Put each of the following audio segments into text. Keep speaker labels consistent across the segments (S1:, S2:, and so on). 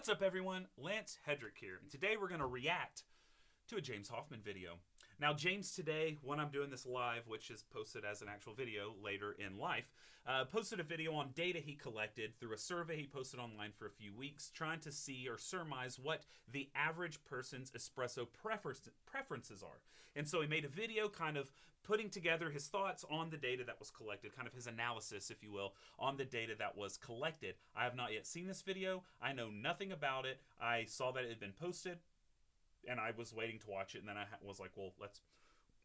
S1: What's up, everyone? Lance Hedrick here, and today we're going to react to a James Hoffmann video. Now, James today, when I'm doing this live, which is posted as an actual video later in life, posted a video on data he collected through a survey he posted online for a few weeks, trying to see or surmise what the average person's espresso preferences are. And so he made a video kind of putting together his thoughts on the data that was collected, kind of his analysis, if you will, on the data that was collected. I have not yet seen this video. I know nothing about it. I saw that it had been posted, and I was waiting to watch it, and then I was like, well, let's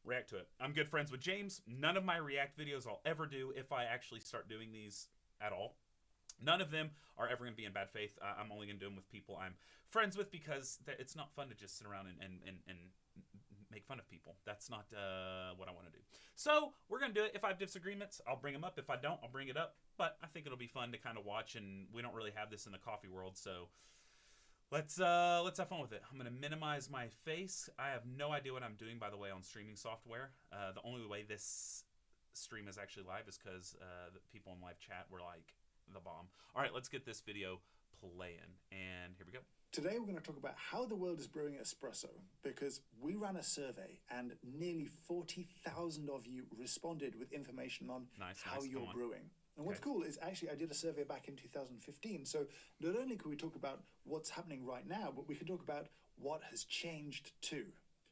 S1: react to it. I'm good friends with James. None of my react videos I'll ever do, if I actually start doing these at all, none of them are ever going to be in bad faith. I'm only going to do them with people I'm friends with, because it's not fun to just sit around and make fun of people. That's not what I want to do. So we're going to do it. If I have disagreements, I'll bring them up. If I don't, I'll bring it up. But I think it'll be fun to kind of watch, and we don't really have this in the coffee world, so let's have fun with it. I'm going to minimize my face. I have no idea what I'm doing, by the way, on streaming software. The only way this stream is actually live is because the people in live chat were like the bomb. All right, let's get this video playing, and here we go.
S2: Today we're going to talk about how the world is brewing espresso, because we ran a survey and nearly 40,000 of you responded with information on how you're brewing. And what's cool is actually I did a survey back in 2015, so not only can we talk about what's happening right now, but we can talk about what has changed too.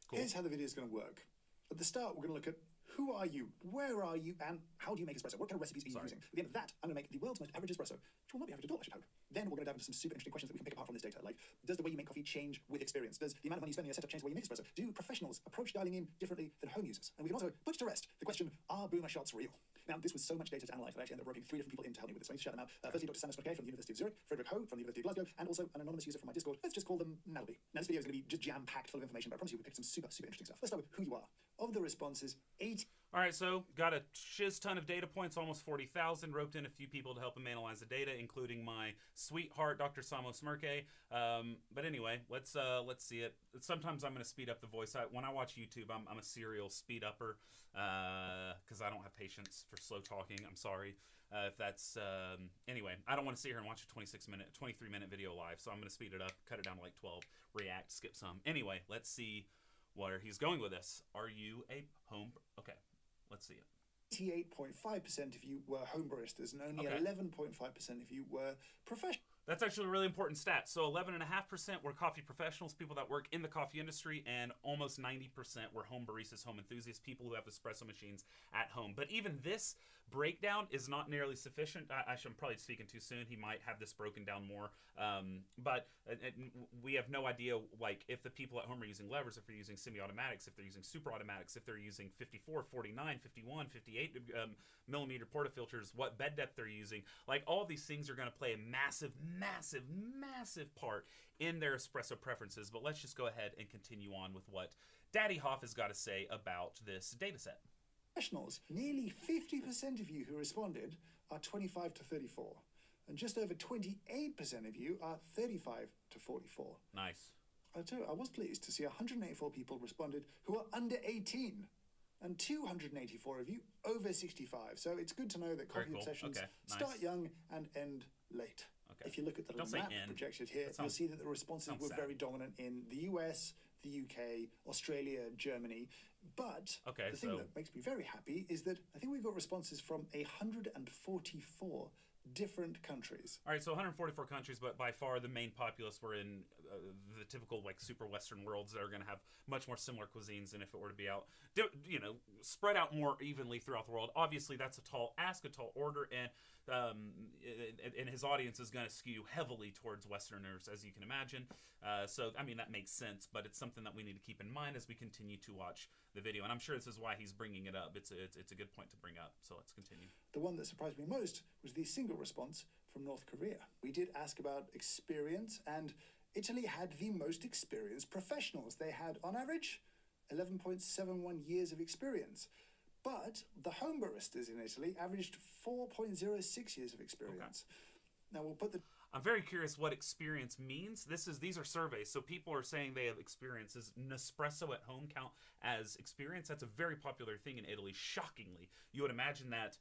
S2: Cool. Here's how the video is going to work. At the start, we're going to look at who are you, where are you, and how do you make espresso? What kind of recipes are you using? At the end of that, I'm going to make the world's most average espresso, which will not be average at all, I should hope. Then we're going to dive into some super interesting questions that we can pick apart from this data, like, does the way you make coffee change with experience? Does the amount of money you spend on your setup change the way you make espresso? Do professionals approach dialing in differently than home users? And we can also put to rest the question, are boomer shots real? Now, this was so much data to analyze that I actually ended up roping 3 different people in to help me with this. So I need to shout them out. Firstly, Dr. Samus from the University of Zurich, Hedrick from the University of Glasgow, and also an anonymous user from my Discord. Let's just call them Natalie. Now, this video is going to be just jam-packed full of information, but I promise you we picked some super interesting stuff. Let's start with who you are. Of the responses, 8.
S1: All right, so got a shiz ton of data points, almost 40,000. Roped in a few people to help him analyze the data, including my sweetheart, Dr. Samo Smirke. But anyway, let's see it. Sometimes I'm going to speed up the voice. When I watch YouTube, I'm a serial speed upper because I don't have patience for slow talking. I'm sorry if that's anyway. I don't want to sit here and watch a 23-minute video live, so I'm going to speed it up, cut it down to like 12, react, skip some. Anyway, let's see where he's going with this. Are you a home? Okay, let's see it.
S2: 88.5% if you were home baristas, and only 11.5% if you were professional.
S1: That's actually a really important stat. So 11.5% were coffee professionals, people that work in the coffee industry, and almost 90% were home baristas, home enthusiasts, people who have espresso machines at home. But even this breakdown is not nearly sufficient. I'm probably speaking too soon. He might have this broken down more. But we have no idea, like, if the people at home are using levers, if they're using semi-automatics, if they're using super automatics, if they're using 54, 49, 51, 58 millimeter portafilters, what bed depth they're using. Like, all of these things are going to play a massive part in their espresso preferences. But let's just go ahead and continue on with what Daddy Hoff has got to say about this data set.
S2: Professionals, nearly 50% of you who responded are 25 to 34, and just over 28% of you are 35 to 44.
S1: Nice.
S2: I tell you, I was pleased to see 184 people responded who are under 18, and 284 of you over 65. So it's good to know that coffee obsessions start young and end late. If you look at the map projected here, you'll see that the responses were very dominant in the US, the UK, Australia, Germany. But the thing that makes me very happy is that I think we've got responses from 144 different countries.
S1: All right, so 144 countries, but by far the main populace were in the typical, like, super Western worlds that are going to have much more similar cuisines than if it were to be out, you know, spread out more evenly throughout the world. Obviously, that's a tall ask, a tall order, and his audience is going to skew heavily towards Westerners, as you can imagine. So, I mean, that makes sense, but it's something that we need to keep in mind as we continue to watch the video. And I'm sure this is why he's bringing it up. It's a good point to bring up. So let's continue.
S2: The one that surprised me most was the single response from North Korea. We did ask about experience, and Italy had the most experienced professionals. They had, on average, 11.71 years of experience. But the home baristas in Italy averaged 4.06 years of experience. Now we'll put the...
S1: I'm very curious what experience means. These are surveys, so people are saying they have experience. Does Nespresso at home count as experience? That's a very popular thing in Italy, shockingly. You would imagine that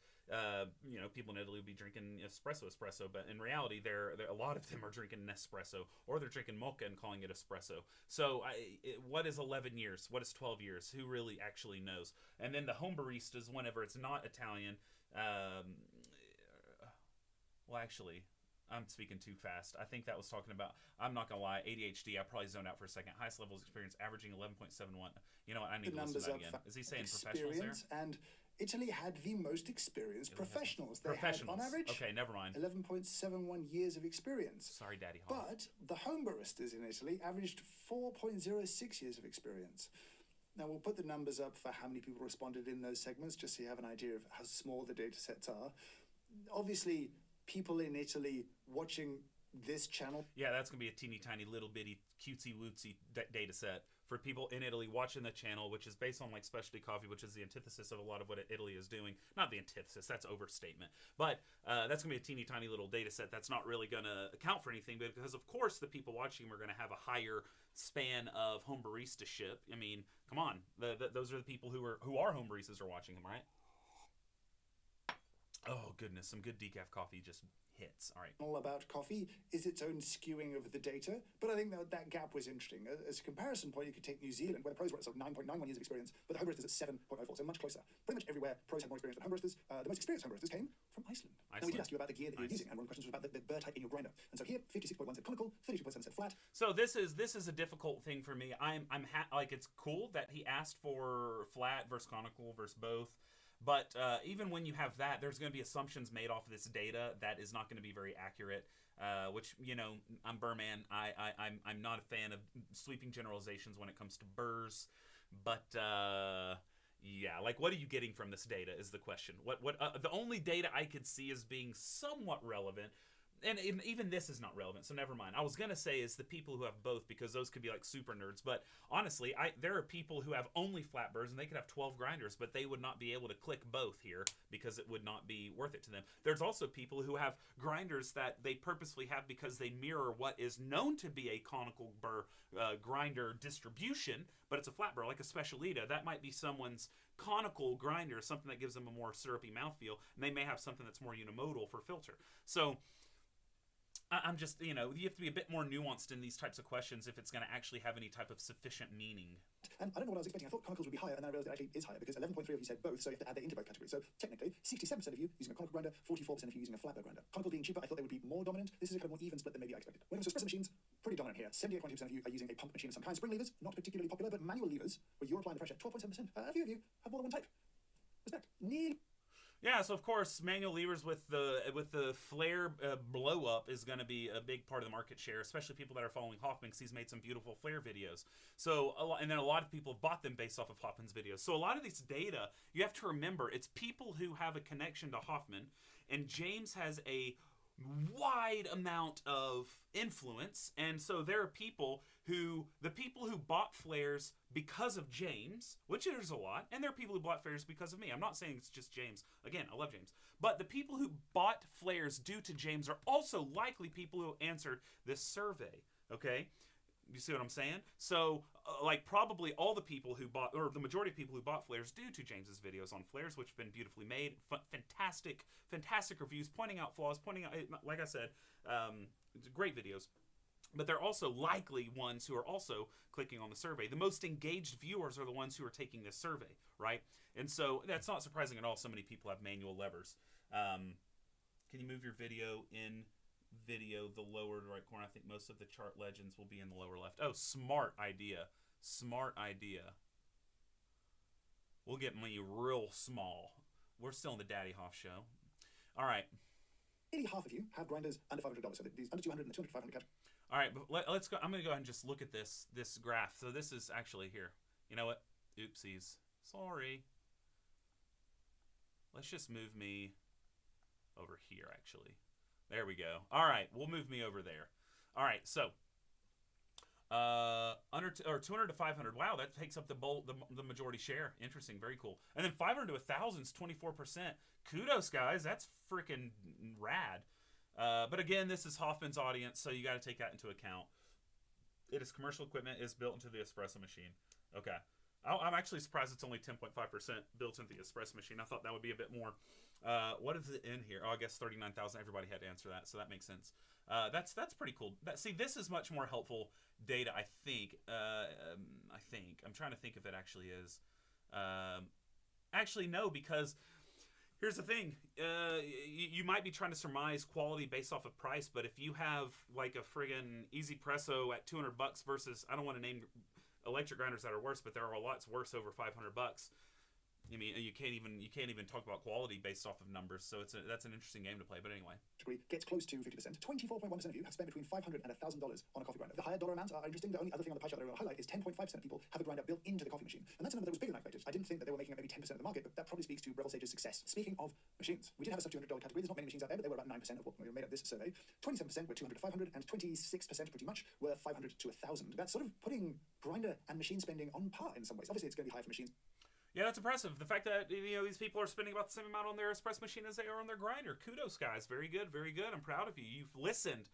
S1: people in Italy would be drinking espresso, but in reality, a lot of them are drinking Nespresso, or they're drinking mocha and calling it espresso. So, what is 11 years? What is 12 years? Who really actually knows? And then the home baristas, whenever it's not Italian, well, actually, I'm speaking too fast. I think that was talking about, I'm not going to lie, ADHD. I probably zoned out for a second. Highest levels of experience, averaging 11.71. You know what? I need to listen to that again. Is he saying professionals there?
S2: And Italy had the most experienced professionals. They had, on average,
S1: okay, never mind,
S2: 11.71 years of experience.
S1: Sorry, Daddy Hoff.
S2: But the home baristas in Italy averaged 4.06 years of experience. Now, we'll put the numbers up for how many people responded in those segments, just so you have an idea of how small the data sets are. Obviously, people in Italy watching this channel.
S1: Yeah, that's going to be a teeny tiny little bitty cutesy wootsy data set for people in Italy watching the channel, which is based on like specialty coffee, which is the antithesis of a lot of what Italy is doing. Not the antithesis, that's overstatement. But that's going to be a teeny tiny little data set that's not really going to account for anything, because of course the people watching are going to have a higher span of home barista-ship. I mean, come on. Those are the people who are home baristas are watching them, right? Oh, goodness. Some good decaf coffee just hits. All right.
S2: All about coffee is its own skewing of the data, but I think that gap was interesting. As a comparison point, you could take New Zealand, where the pros were at sort of 9.91 years of experience, but the home baristas at 7.04, so much closer. Pretty much everywhere, pros had more experience than home baristas. The most experienced home baristas came from Iceland. Now, we did ask you about the gear that you're using, and one of the questions was about the burr type in your grinder. And so here, 56.1 said conical, 32.7 said flat.
S1: So this is a difficult thing for me. Like, it's cool that he asked for flat versus conical versus both. But even when you have that, there's going to be assumptions made off of this data that is not going to be very accurate. Which, I'm Burrman. I'm not a fan of sweeping generalizations when it comes to burrs. But yeah, like, what are you getting from this data is the question. What the only data I could see as being somewhat relevant. And even this is not relevant, so never mind. I was going to say is the people who have both, because those could be like super nerds. But honestly, there are people who have only flat burrs, and they could have 12 grinders, but they would not be able to click both here because it would not be worth it to them. There's also people who have grinders that they purposefully have because they mirror what is known to be a conical burr grinder distribution, but it's a flat burr, like a Specialita. That might be someone's conical grinder, something that gives them a more syrupy mouthfeel, and they may have something that's more unimodal for filter. So I'm just, you have to be a bit more nuanced in these types of questions if it's going to actually have any type of sufficient meaning.
S2: And I don't know what I was expecting. I thought conicals would be higher, and then I realized it actually is higher, because 11.3 of you said both, so you have to add that into both categories. So technically, 67% of you using a conical grinder, 44% of you using a flat burr grinder. Conical being cheaper, I thought they would be more dominant. This is a kind of more even split than maybe I expected. When it comes to espresso machines, pretty dominant here. 78.2% of you are using a pump machine of some kind. Spring levers, not particularly popular, but manual levers, where you're applying the pressure, 12.7%. A few of you have more than one type. Respect. Nearly.
S1: Yeah, so of course, manual levers with the flare blow up is going to be a big part of the market share, especially people that are following Hoffmann, because he's made some beautiful flare videos. So, and then a lot of people have bought them based off of Hoffmann's videos. So a lot of this data, you have to remember, it's people who have a connection to Hoffmann, and James has a wide amount of influence, and so there are the people who bought flares because of James, which there's a lot, and there are people who bought flares because of me. I'm not saying it's just James. Again, I love James. But the people who bought flares due to James are also likely people who answered this survey, okay? You see what I'm saying? So, like, probably all the people who bought, or the majority of people who bought flares due to James's videos on flares, which have been beautifully made, fantastic reviews, pointing out flaws, like I said, great videos. But they're also likely ones who are also clicking on the survey. The most engaged viewers are the ones who are taking this survey, right? And so that's not surprising at all. So many people have manual levers. Can you move your video the lower right corner? I think most of the chart legends will be in the lower left. Oh, smart idea. We'll get me real small. We're still in the Daddy Hoff show. All right.
S2: Nearly half of you have grinders under $500, so these under 200 and the 200 to 500 category.
S1: All right, but let's go. I'm going to go ahead and just look at this graph. So this is actually here. You know what? Oopsies. Sorry. Let's just move me over here, actually. There we go. All right, we'll move me over there. All right, so 200 to 500. Wow, that takes up the majority share. Interesting, very cool. And then 500 to 1,000 is 24%. Kudos, guys. That's freaking rad. But again, this is Hoffmann's audience, so you got to take that into account. It is commercial equipment, is built into the espresso machine. Okay. I'm actually surprised it's only 10.5% built into the espresso machine. I thought that would be a bit more. What is it in here? Oh, I guess 39,000. Everybody had to answer that, so that makes sense. That's pretty cool. See, this is much more helpful data, I think. I'm trying to think if it actually is. Actually, no, because here's the thing. You might be trying to surmise quality based off of price, but if you have like a friggin' Easy Presso at $200 versus, I don't want to name electric grinders that are worse, but there are lots worse over $500. I mean, you can't even talk about quality based off of numbers. So that's an interesting game to play. But anyway,
S2: degree gets close to 50%. 24.1% of you have spent between $500 and $1,000 on a coffee grinder. The higher dollar amounts are interesting. The only other thing on the pie chart that I want to highlight is 10.5% of people have a grinder built into the coffee machine, and that's a number that was bigger than I expected. I didn't think that they were making up maybe 10% of the market, but that probably speaks to Breville Sage's success. Speaking of machines, we did have a sub $200 category. There's not many machines out there, but they were about 9% of what made up this survey. 27% were 200 to 500, and 26% pretty much were 500 to 1,000. That's sort of putting grinder and machine spending on par in some ways. Obviously, it's going to be higher for machines.
S1: Yeah, that's impressive. The fact that these people are spending about the same amount on their espresso machine as they are on their grinder. Kudos, guys. Very good, very good. I'm proud of you. You've listened.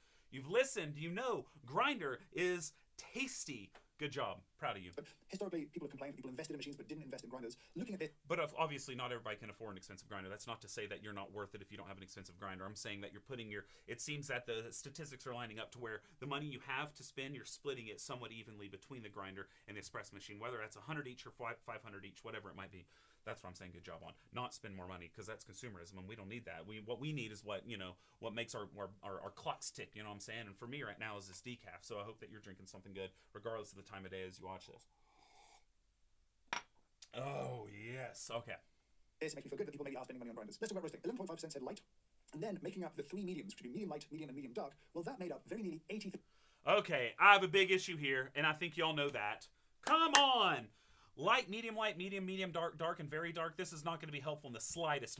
S1: You know, grinder is tasty. Good job. Proud of you.
S2: But historically, people have complained people invested in machines but didn't invest in grinders. Looking at this...
S1: But obviously, not everybody can afford an expensive grinder. That's not to say that you're not worth it if you don't have an expensive grinder. I'm saying that you're putting your... It seems that the statistics are lining up to where the money you have to spend, you're splitting it somewhat evenly between the grinder and the espresso machine, whether that's 100 each or 500 each, whatever it might be. That's what I'm saying. Good job on. Not spend more money, because that's consumerism, and we don't need that. What we need is what makes our clocks tick. You know what I'm saying? And for me right now is this decaf. So I hope that you're drinking something good, regardless of the time of day as you watch this. Oh yes. Okay.
S2: This makes me feel good that people maybe are spending money on grinders. Let's talk about roasting. 11.5% said light, and then making up the three mediums, which would be medium light, medium, and medium dark. Well, that made up very nearly 80.
S1: Okay, I have a big issue here, and I think y'all know that. Come on. Light, medium, medium, dark, and very dark. This is not going to be helpful in the slightest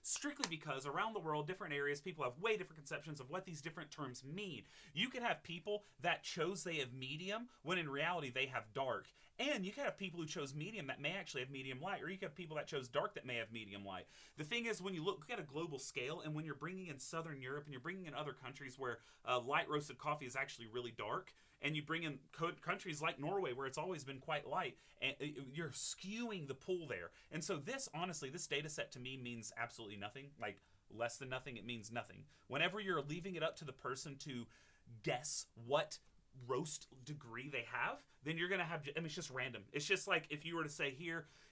S1: strictly because around the world, different areas, people have way different conceptions of what these different terms mean. You could have people that chose they have medium when in reality they have dark. And you could have people who chose medium that may actually have medium light, or you could have people that chose dark that may have medium light. The thing is, when you look at a global scale, and when you're bringing in Southern Europe and you're bringing in other countries where light roasted coffee is actually really dark, and you bring in countries like Norway where it's always been quite light, and you're skewing the pool there. And so this, honestly, this data set to me means absolutely nothing. Like, less than nothing, it means nothing. Whenever you're leaving it up to the person to guess what roast degree they have, then you're going to have, I mean, it's just random. It's just like if you were to say,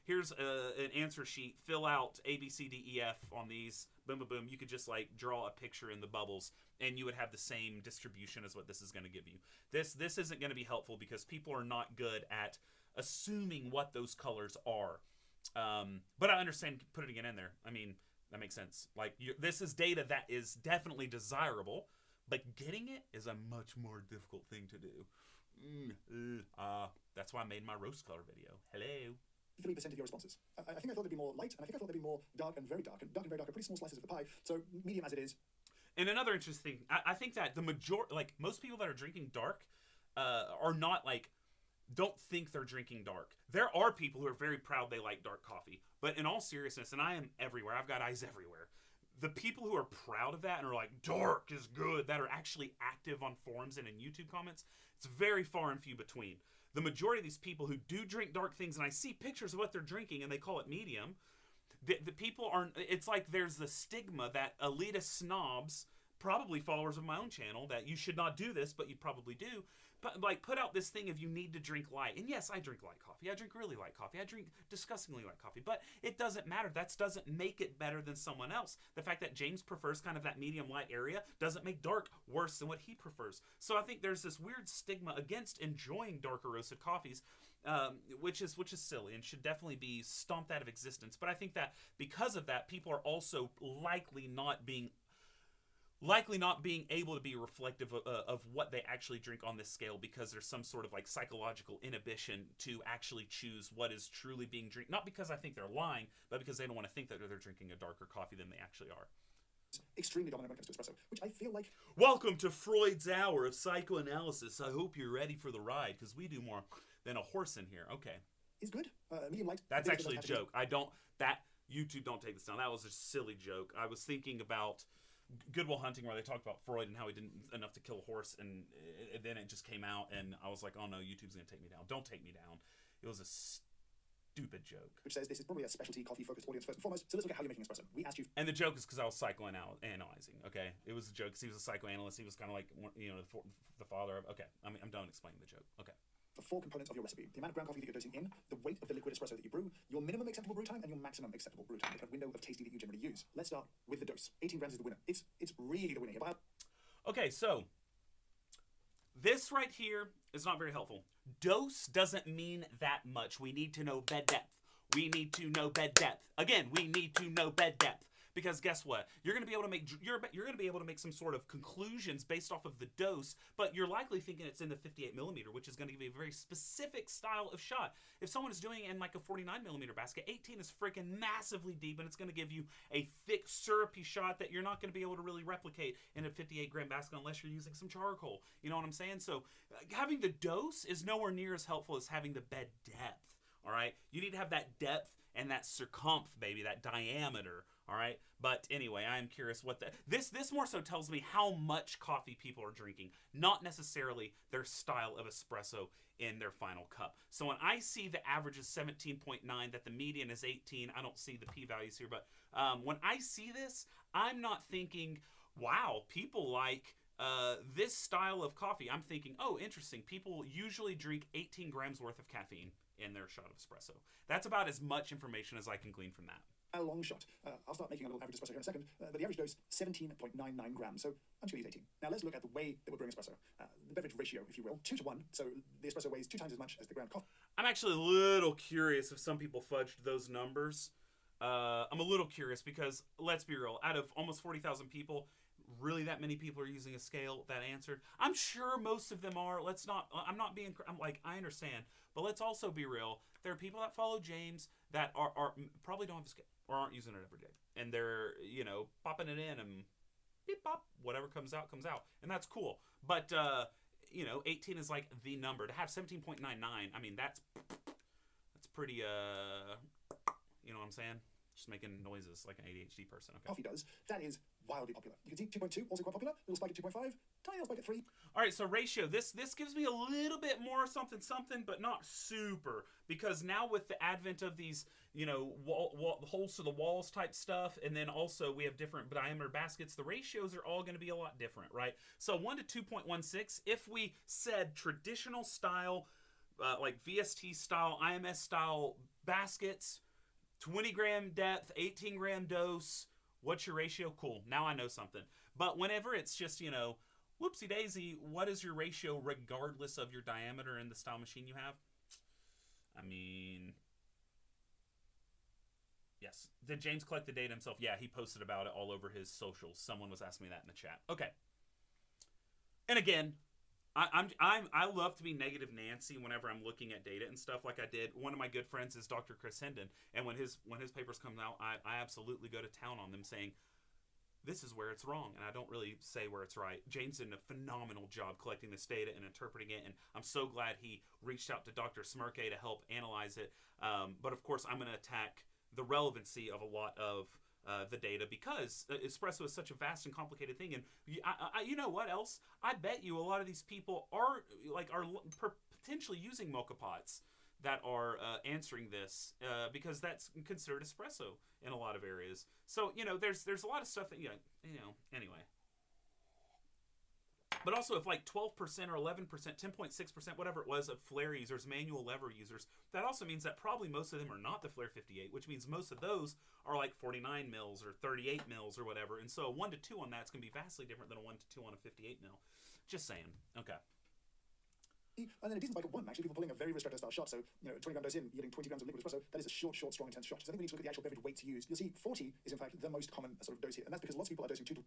S1: here's an answer sheet, fill out A, B, C, D, E, F on these, boom, boom, boom. You could just like draw a picture in the bubbles, and you would have the same distribution as what this is going to give you. This isn't going to be helpful because people are not good at assuming what those colors are. But I understand putting it in there. I mean, that makes sense. Like, this is data that is definitely desirable, but getting it is a much more difficult thing to do. That's why I made my roast color video. Hello.
S2: 3% of your responses. I think I thought there'd be more light, and I think I thought there'd be more dark and very dark. And dark and very dark are pretty small slices of the pie, so medium as it is.
S1: And another interesting thing, I think that the most people that are drinking dark are not like, don't think they're drinking dark. There are people who are very proud they like dark coffee, but in all seriousness, and I am everywhere, I've got eyes everywhere. The people who are proud of that and are like, dark is good, that are actually active on forums and in YouTube comments, it's very far and few between. The majority of these people who do drink dark things, and I see pictures of what they're drinking and they call it medium, the people aren't, it's like there's the stigma that elitist snobs, probably followers of my own channel, that you should not do this, but you probably do, but like put out this thing of you need to drink light. And yes, I drink light coffee. I drink really light coffee. I drink disgustingly light coffee, but it doesn't matter. That doesn't make it better than someone else. The fact that James prefers kind of that medium light area doesn't make dark worse than what he prefers. So I think there's this weird stigma against enjoying darker roasted coffees, which is silly and should definitely be stomped out of existence. But I think that because of that, people are also likely not being able to be reflective of what they actually drink on this scale, because there's some sort of like psychological inhibition to actually choose what is truly being drank. Not because I think they're lying, but because they don't want to think that they're drinking a darker coffee than they actually are.
S2: Extremely dominant when it comes to espresso, which I feel like...
S1: Welcome to Freud's Hour of Psychoanalysis. I hope you're ready for the ride, because we do more than a horse in here. Okay.
S2: Is good. Medium light.
S1: That's actually a joke. YouTube don't take this down. That was a silly joke. I was thinking about Good Will Hunting, where they talked about Freud and how he didn't enough to kill a horse, and then it just came out, and I was like, oh no, YouTube's gonna take me down. Don't take me down. It was a stupid joke.
S2: Which says this is probably a specialty coffee-focused audience first and foremost, so let's look at how you're making espresso. We asked you...
S1: And the joke is because I was psychoanalyzing, okay? It was a joke because he was a psychoanalyst. He was kind of like, you know, the father of... Okay, I'm done explaining the joke. Okay.
S2: The 4 components of your recipe: the amount of ground coffee that you're dosing in, the weight of the liquid espresso that you brew, your minimum acceptable brew time, and your maximum acceptable brew time, the kind of window of tasty that you generally use. Let's start with the dose. 18 grams is the winner. It's really the winner here.
S1: Okay, so this right here is not very helpful. Dose doesn't mean that much. We need to know bed depth. We need to know bed depth. Again, we need to know bed depth. Because guess what? You're going to be able to make some sort of conclusions based off of the dose, but you're likely thinking it's in the 58 millimeter, which is going to give you a very specific style of shot. If someone is doing it in like a 49 millimeter basket, 18 is freaking massively deep, and it's going to give you a thick, syrupy shot that you're not going to be able to really replicate in a 58 gram basket unless you're using some charcoal. You know what I'm saying? So having the dose is nowhere near as helpful as having the bed depth. All right, you need to have that depth and that circumf, baby, that diameter. All right, but anyway, I am curious what this more so tells me how much coffee people are drinking, not necessarily their style of espresso in their final cup. So when I see the average is 17.9, that the median is 18, I don't see the p-values here, but when I see this, I'm not thinking, wow, people like this style of coffee. I'm thinking, oh, interesting. People usually drink 18 grams worth of caffeine in their shot of espresso. That's about as much information as I can glean from that.
S2: A long shot. I'll start making a little average espresso here in a second, but the average dose, 17.99 grams, so I'm just going to use 18. Now let's look at the way that we're brewing espresso. The beverage ratio, if you will, 2 to 1, so the espresso weighs 2 times as much as the ground coffee.
S1: I'm actually a little curious if some people fudged those numbers. I'm a little curious because, let's be real, out of almost 40,000 people, really that many people are using a scale that answered? I'm sure most of them are. I understand, but let's also be real. There are people that follow James that are probably don't have a scale or aren't using it every day, and they're, you know, popping it in and beep pop, whatever comes out, and that's cool. But you know, 18 is like the number. To have 17.99, I mean, that's pretty, you know what I'm saying? Just making noises like an ADHD person. Okay.
S2: Coffee does. That is wildly popular. You can see 2.2, also quite popular. Little spike at 2.5, tiny little spike at 3.
S1: All right, so ratio. This gives me a little bit more something, but not super. Because now with the advent of these, you know, holes to the walls type stuff, and then also we have different diameter baskets, the ratios are all going to be a lot different, right? So 1 to 2.16, if we said traditional style, like VST style, IMS style baskets, 20 gram depth, 18 gram dose. What's your ratio? Cool. Now I know something. But whenever it's just, you know, whoopsie daisy, what is your ratio regardless of your diameter and the style machine you have? I mean, yes. Did James collect the data himself? Yeah, he posted about it all over his socials. Someone was asking me that in the chat. Okay. And again, I love to be negative Nancy whenever I'm looking at data and stuff like I did. One of my good friends is Dr. Chris Hendon, and when his papers come out, I absolutely go to town on them saying, this is where it's wrong, and I don't really say where it's right. James did a phenomenal job collecting this data and interpreting it, and I'm so glad he reached out to Dr. Smirke to help analyze it. But of course, I'm going to attack the relevancy of a lot of the data because espresso is such a vast and complicated thing. And you know what else? I bet you a lot of these people are potentially using mocha pots that are answering this because that's considered espresso in a lot of areas. So, you know, there's a lot of stuff that, you know, anyway. But also if like 12% or 11%, 10.6%, whatever it was, of flare users, manual lever users, that also means that probably most of them are not the Flare 58, which means most of those are like 49 mils or 38 mils or whatever. And so a 1 to 2 on that's going to be vastly different than a 1 to 2 on a 58 mil. Just saying. Okay.
S2: And then a decent spike at 1, actually, people pulling a very ristretto style shot. So, you know, 20 gram dose in, you're getting 20 grams of liquid espresso. That is a short, strong, intense shot. So I think we need to look at the actual beverage weight to use. You'll see 40 is, in fact, the most common sort of dose here. And that's because lots of people are dosing 2 to...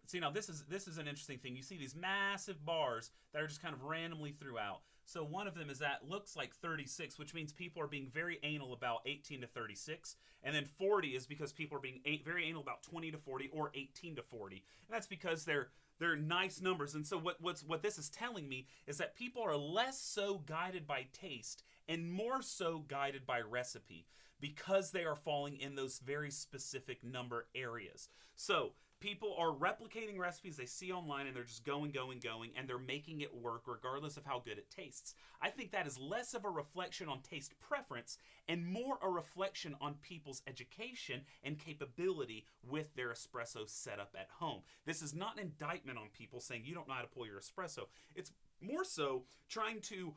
S1: See, now this is an interesting thing. You see these massive bars that are just kind of randomly throughout. So one of them is that looks like 36, which means people are being very anal about 18 to 36. And then 40 is because people are being very anal about 20 to 40 or 18 to 40. And that's because they're nice numbers. And so what this is telling me is that people are less so guided by taste and more so guided by recipe because they are falling in those very specific number areas. So People are replicating recipes they see online, and they're just going, and they're making it work regardless of how good it tastes. I think that is less of a reflection on taste preference and more a reflection on people's education and capability with their espresso setup at home. This is not an indictment on people saying you don't know how to pull your espresso. It's more so trying to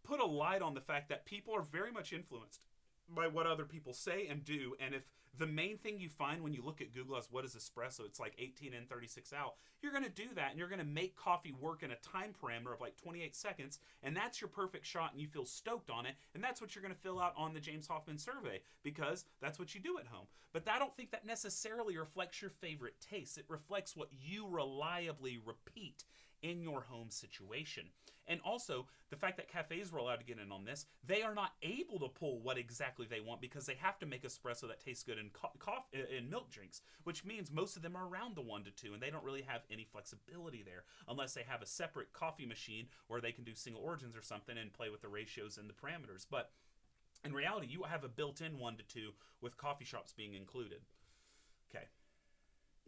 S1: put a light on the fact that people are very much influenced by what other people say and do. And if the main thing you find when you look at Google as what is espresso, it's like 18 in, 36 out, you're going to do that, and you're going to make coffee work in a time parameter of like 28 seconds, and that's your perfect shot, and you feel stoked on it, and that's what you're going to fill out on the James Hoffmann survey, because that's what you do at home. But I don't think that necessarily reflects your favorite taste. It reflects what you reliably repeat in your home situation. And also, the fact that cafes were allowed to get in on this, they are not able to pull what exactly they want because they have to make espresso that tastes good in in milk drinks, which means most of them are around the 1 to 2, and they don't really have any flexibility there unless they have a separate coffee machine where they can do single origins or something and play with the ratios and the parameters. But in reality, you have a built-in 1 to 2 with coffee shops being included. Okay.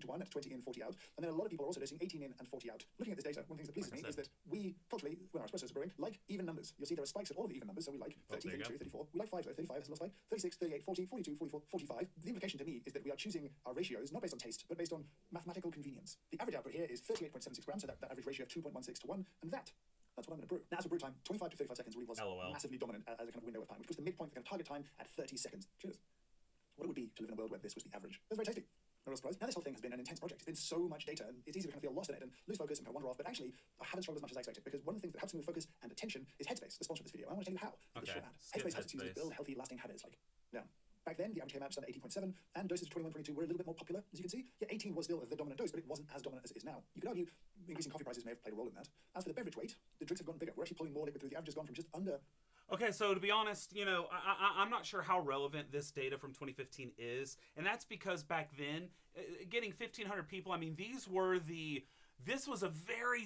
S2: To 1 at 20 in, 40 out. And then a lot of people are also dosing 18 in and 40 out. Looking at this data, one of the things that pleases me is that we, culturally, when our espressos are brewing, like even numbers. You'll see there are spikes at all of the even numbers. So we like 30, 32, 34. We like 5, though. 35 has a lost 5. 36, 38, 40, 42, 44, 45. The implication to me is that we are choosing our ratios not based on taste, but based on mathematical convenience. The average output here is 38.76 grams, so that average ratio of 2.16 to 1. And that's what I'm going to brew. Now, as for brew time, 25 to 35 seconds really was massively dominant as a kind of window of time, which was the midpoint, the kind of target time at 30 seconds. Cheers. What it would be to live in a world where this was the average. It was very tasty. No real surprise. Now this whole thing has been an intense project. It's been so much data, and it's easy to kind of feel lost in it and lose focus and kind of wander off. But actually, I haven't struggled as much as I expected, because one of the things that helps me with focus and attention is Headspace, the sponsor of this video. I want to tell you how.
S1: Okay.
S2: Headspace helps users build healthy, lasting habits. Back then, the average came out just under 18.7, and doses of 21, 22 were a little bit more popular, as you can see. Yeah, 18 was still the dominant dose, but it wasn't as dominant as it is now. You could argue increasing coffee prices may have played a role in that. As for the beverage weight, the drinks have gotten bigger. We're actually pulling more liquid through. The average has gone from just under.
S1: Okay, so to be honest, I'm not sure how relevant this data from 2015 is, and that's because back then, getting 1,500 people, I mean, this was a very,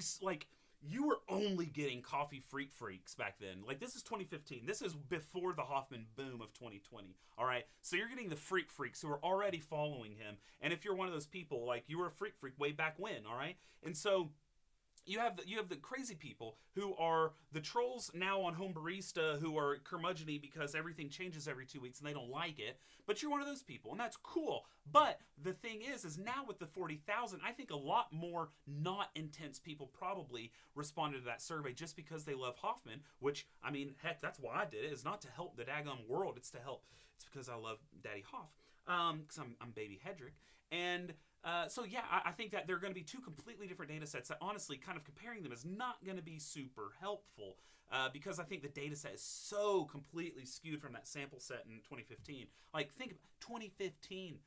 S1: you were only getting coffee freaks back then. This is 2015. This is before the Hoffmann boom of 2020, all right? So you're getting the freaks who are already following him, and if you're one of those people, you were a freak way back when, all right? And so you have the crazy people who are the trolls now on Home Barista, who are curmudgeon-y because everything changes every 2 weeks and they don't like it. But you're one of those people, and that's cool. But the thing is now with the 40,000, I think a lot more not intense people probably responded to that survey just because they love Hoffmann, which, I mean, heck, that's why I did it. It's not to help the daggum world. It's because I love Daddy Hoff. Because I'm baby Hedrick. And so yeah, I think that there are going to be two completely different data sets that honestly kind of comparing them is not going to be super helpful because I think the data set is so completely skewed from that sample set in 2015. Think about 2015.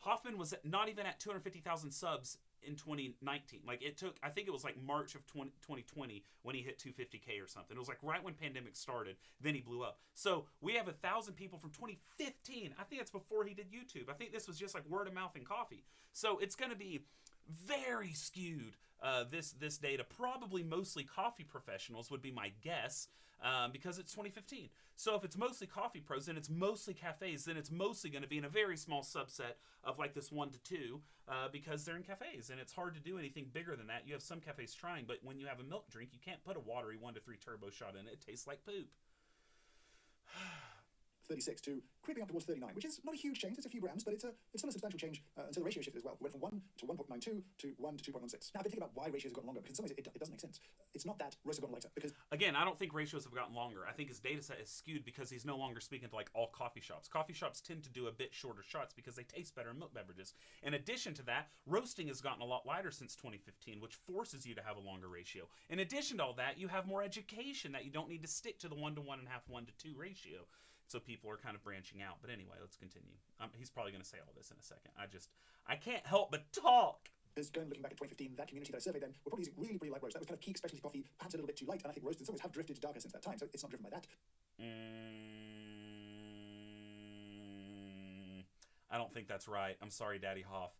S1: Hoffmann was not even at 250,000 subs in 2019. I think it was March of 2020 when he hit 250K or something. It was right when pandemic started, then he blew up. So we have 1,000 people from 2015. I think that's before he did YouTube. I think this was just word of mouth and coffee. So it's going to be very skewed, this data. Probably mostly coffee professionals would be my guess, because it's 2015. So if it's mostly coffee pros and it's mostly cafes, then it's mostly going to be in a very small subset of this 1 to 2, because they're in cafes, and it's hard to do anything bigger than that. You have some cafes trying, but when you have a milk drink, you can't put a watery 1 to 3 turbo shot in it. It tastes like poop.
S2: 36 to creeping up towards 39, which is not a huge change. It's a few grams, but it's still a substantial change. And so the ratio shifted as well. We went from 1 to 1.92 to 1 to 2.16. Now, I've been thinking about why ratios have gotten longer, because in some ways it doesn't make sense. It's not that roasts have gotten lighter, because...
S1: Again, I don't think ratios have gotten longer. I think his data set is skewed because he's no longer speaking to all coffee shops. Coffee shops tend to do a bit shorter shots because they taste better in milk beverages. In addition to that, roasting has gotten a lot lighter since 2015, which forces you to have a longer ratio. In addition to all that, you have more education that you don't need to stick to the 1 to 1.5, 1 to 2 ratio. So people are kind of branching out. But anyway, let's continue. He's probably going to say all this in a second. I can't help but talk.
S2: Looking back at 2015, that community that I surveyed then were probably using really, really light roast. That was kind of peak specialty coffee, perhaps a little bit too light. And I think roasts in some ways have drifted to darker since that time. So it's not driven by that.
S1: I don't think that's right. I'm sorry, Daddy Hoff.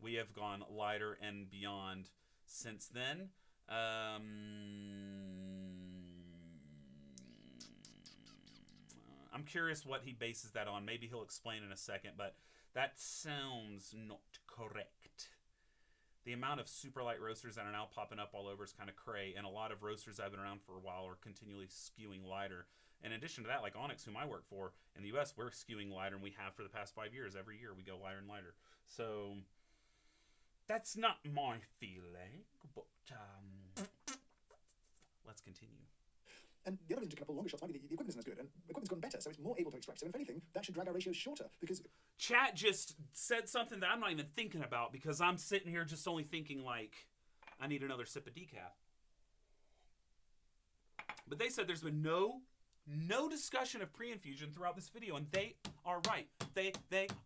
S1: We have gone lighter and beyond since then. I'm curious what he bases that on. Maybe he'll explain in a second, but That sounds not correct. The amount of super light roasters that are now popping up all over is kind of cray, and a lot of roasters that have been around for a while are continually skewing lighter. In addition to that, like Onyx, whom I work for, in the U.S., we're skewing lighter, and we have for the past 5 years. Every year, we go lighter and lighter. So, that's not my feeling, but let's continue.
S2: And the other reason to come up with longer shots might be the equipment isn't as good, and the equipment's gotten better, so it's more able to extract. So if anything, that should drag our ratios shorter, because...
S1: Chat just said something that I'm not even thinking about, because I'm sitting here just only thinking, like, I need another sip of decaf. But they said there's been no discussion of pre-infusion throughout this video, and they are right. They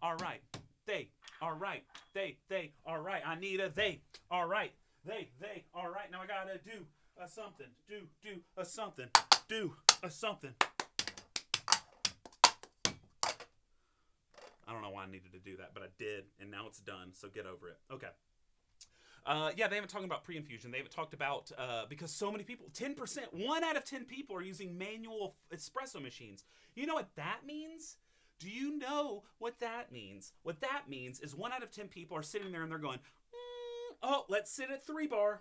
S1: are right. They are right. They are right. I need a they are right. They are right. Now I gotta do a something. Do a something. Do a something. I don't know why I needed to do that, but I did, and now it's done, so get over it. Okay. Yeah, they haven't talked about pre-infusion. They haven't talked about, because so many people, 10%, 1 out of 10 people are using manual espresso machines. You know what that means? Do you know what that means? What that means is 1 out of 10 people are sitting there and they're going, oh, let's sit at 3 bar.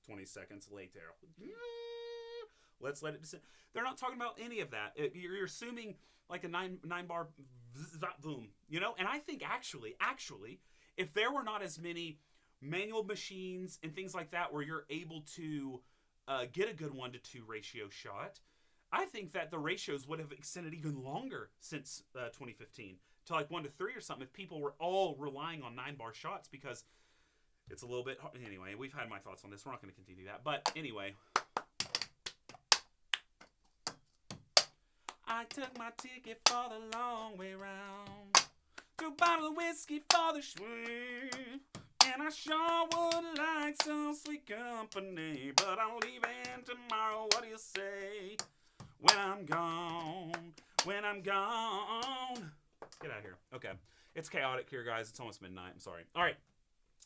S1: 20 seconds later. Let's let it descend. They're not talking about any of that. You're assuming like a 9 bar boom, you know? And I think actually, if there were not as many manual machines and things like that where you're able to get a good 1-to-2 ratio shot, I think that the ratios would have extended even longer since 2015 to like 1-to-3 or something if people were all relying on 9 bar shots, because it's a little bit hard. Anyway, we've had my thoughts on this. We're not going to continue that. But anyway. I took my ticket for the long way round. 2 bottles of whiskey for the sweet. And I sure would like some sweet company. But I'm leaving tomorrow. What do you say? When I'm gone. When I'm gone. Get out of here. Okay. It's chaotic here, guys. It's almost midnight. I'm sorry. All right.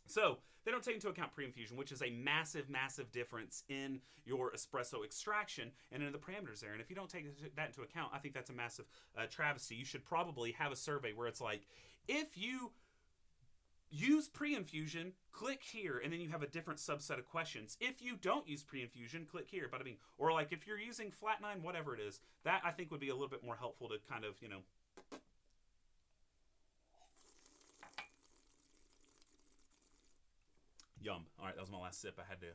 S1: So, they don't take into account pre-infusion, which is a massive, massive difference in your espresso extraction and in the parameters there. And if you don't take that into account, I think that's a massive travesty. You should probably have a survey where it's like, if you use pre-infusion, click here, and then you have a different subset of questions. If you don't use pre-infusion, click here. But I mean, or like if you're using flat 9, whatever it is, that I think would be a little bit more helpful to kind of, you know, yum. All right, that was my last sip. I had to.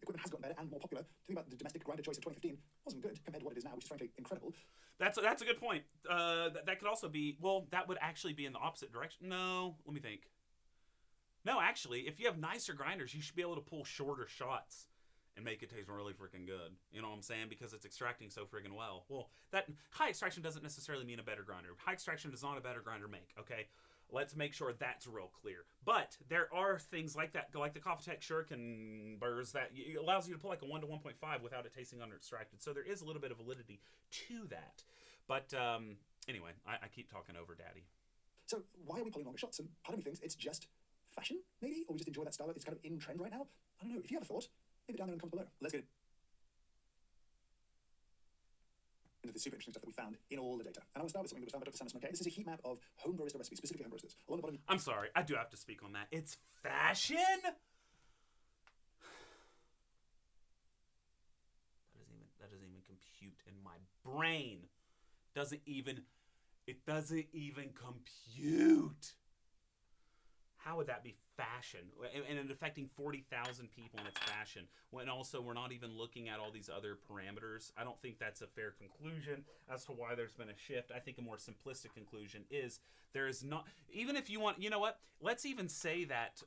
S2: Equipment has gotten better and more popular. To think about the domestic grinder choice of 2015 wasn't good compared to what it is now, which is frankly incredible.
S1: That's a good point. That could also be, well, that would actually be in the opposite direction. No, let me think. No, actually, if you have nicer grinders, you should be able to pull shorter shots and make it taste really freaking good. You know what I'm saying? Because it's extracting so friggin' well. Well, that high extraction doesn't necessarily mean a better grinder. High extraction does not a better grinder make, okay? Let's make sure that's real clear. But there are things like that, like the Coffeetech Shuriken burrs, that allows you to pull like a 1 to 1.5 without it tasting under extracted. So there is a little bit of validity to that. But anyway, I keep talking over Daddy.
S2: So why are we pulling longer shots? And part of me thinks it's just fashion, maybe? Or we just enjoy that style. It's kind of in trend right now. I don't know. If you have a thought, leave it down there in the comments below. Let's get it into the super interesting stuff that we found in all the data. And I want to start with something that was found by Dr. Sanders McKay. This is a heat map of home barista recipes, specifically home roasters. Along the bottom...
S1: I'm sorry, I do have to speak on that. It's fashion? That doesn't even compute in my brain. It doesn't even compute. How would that be fashion? And it affecting 40,000 people and it's fashion. When also we're not even looking at all these other parameters. I don't think that's a fair conclusion as to why there's been a shift. I think a more simplistic conclusion is there is not, even if you want, you know what? Let's even say that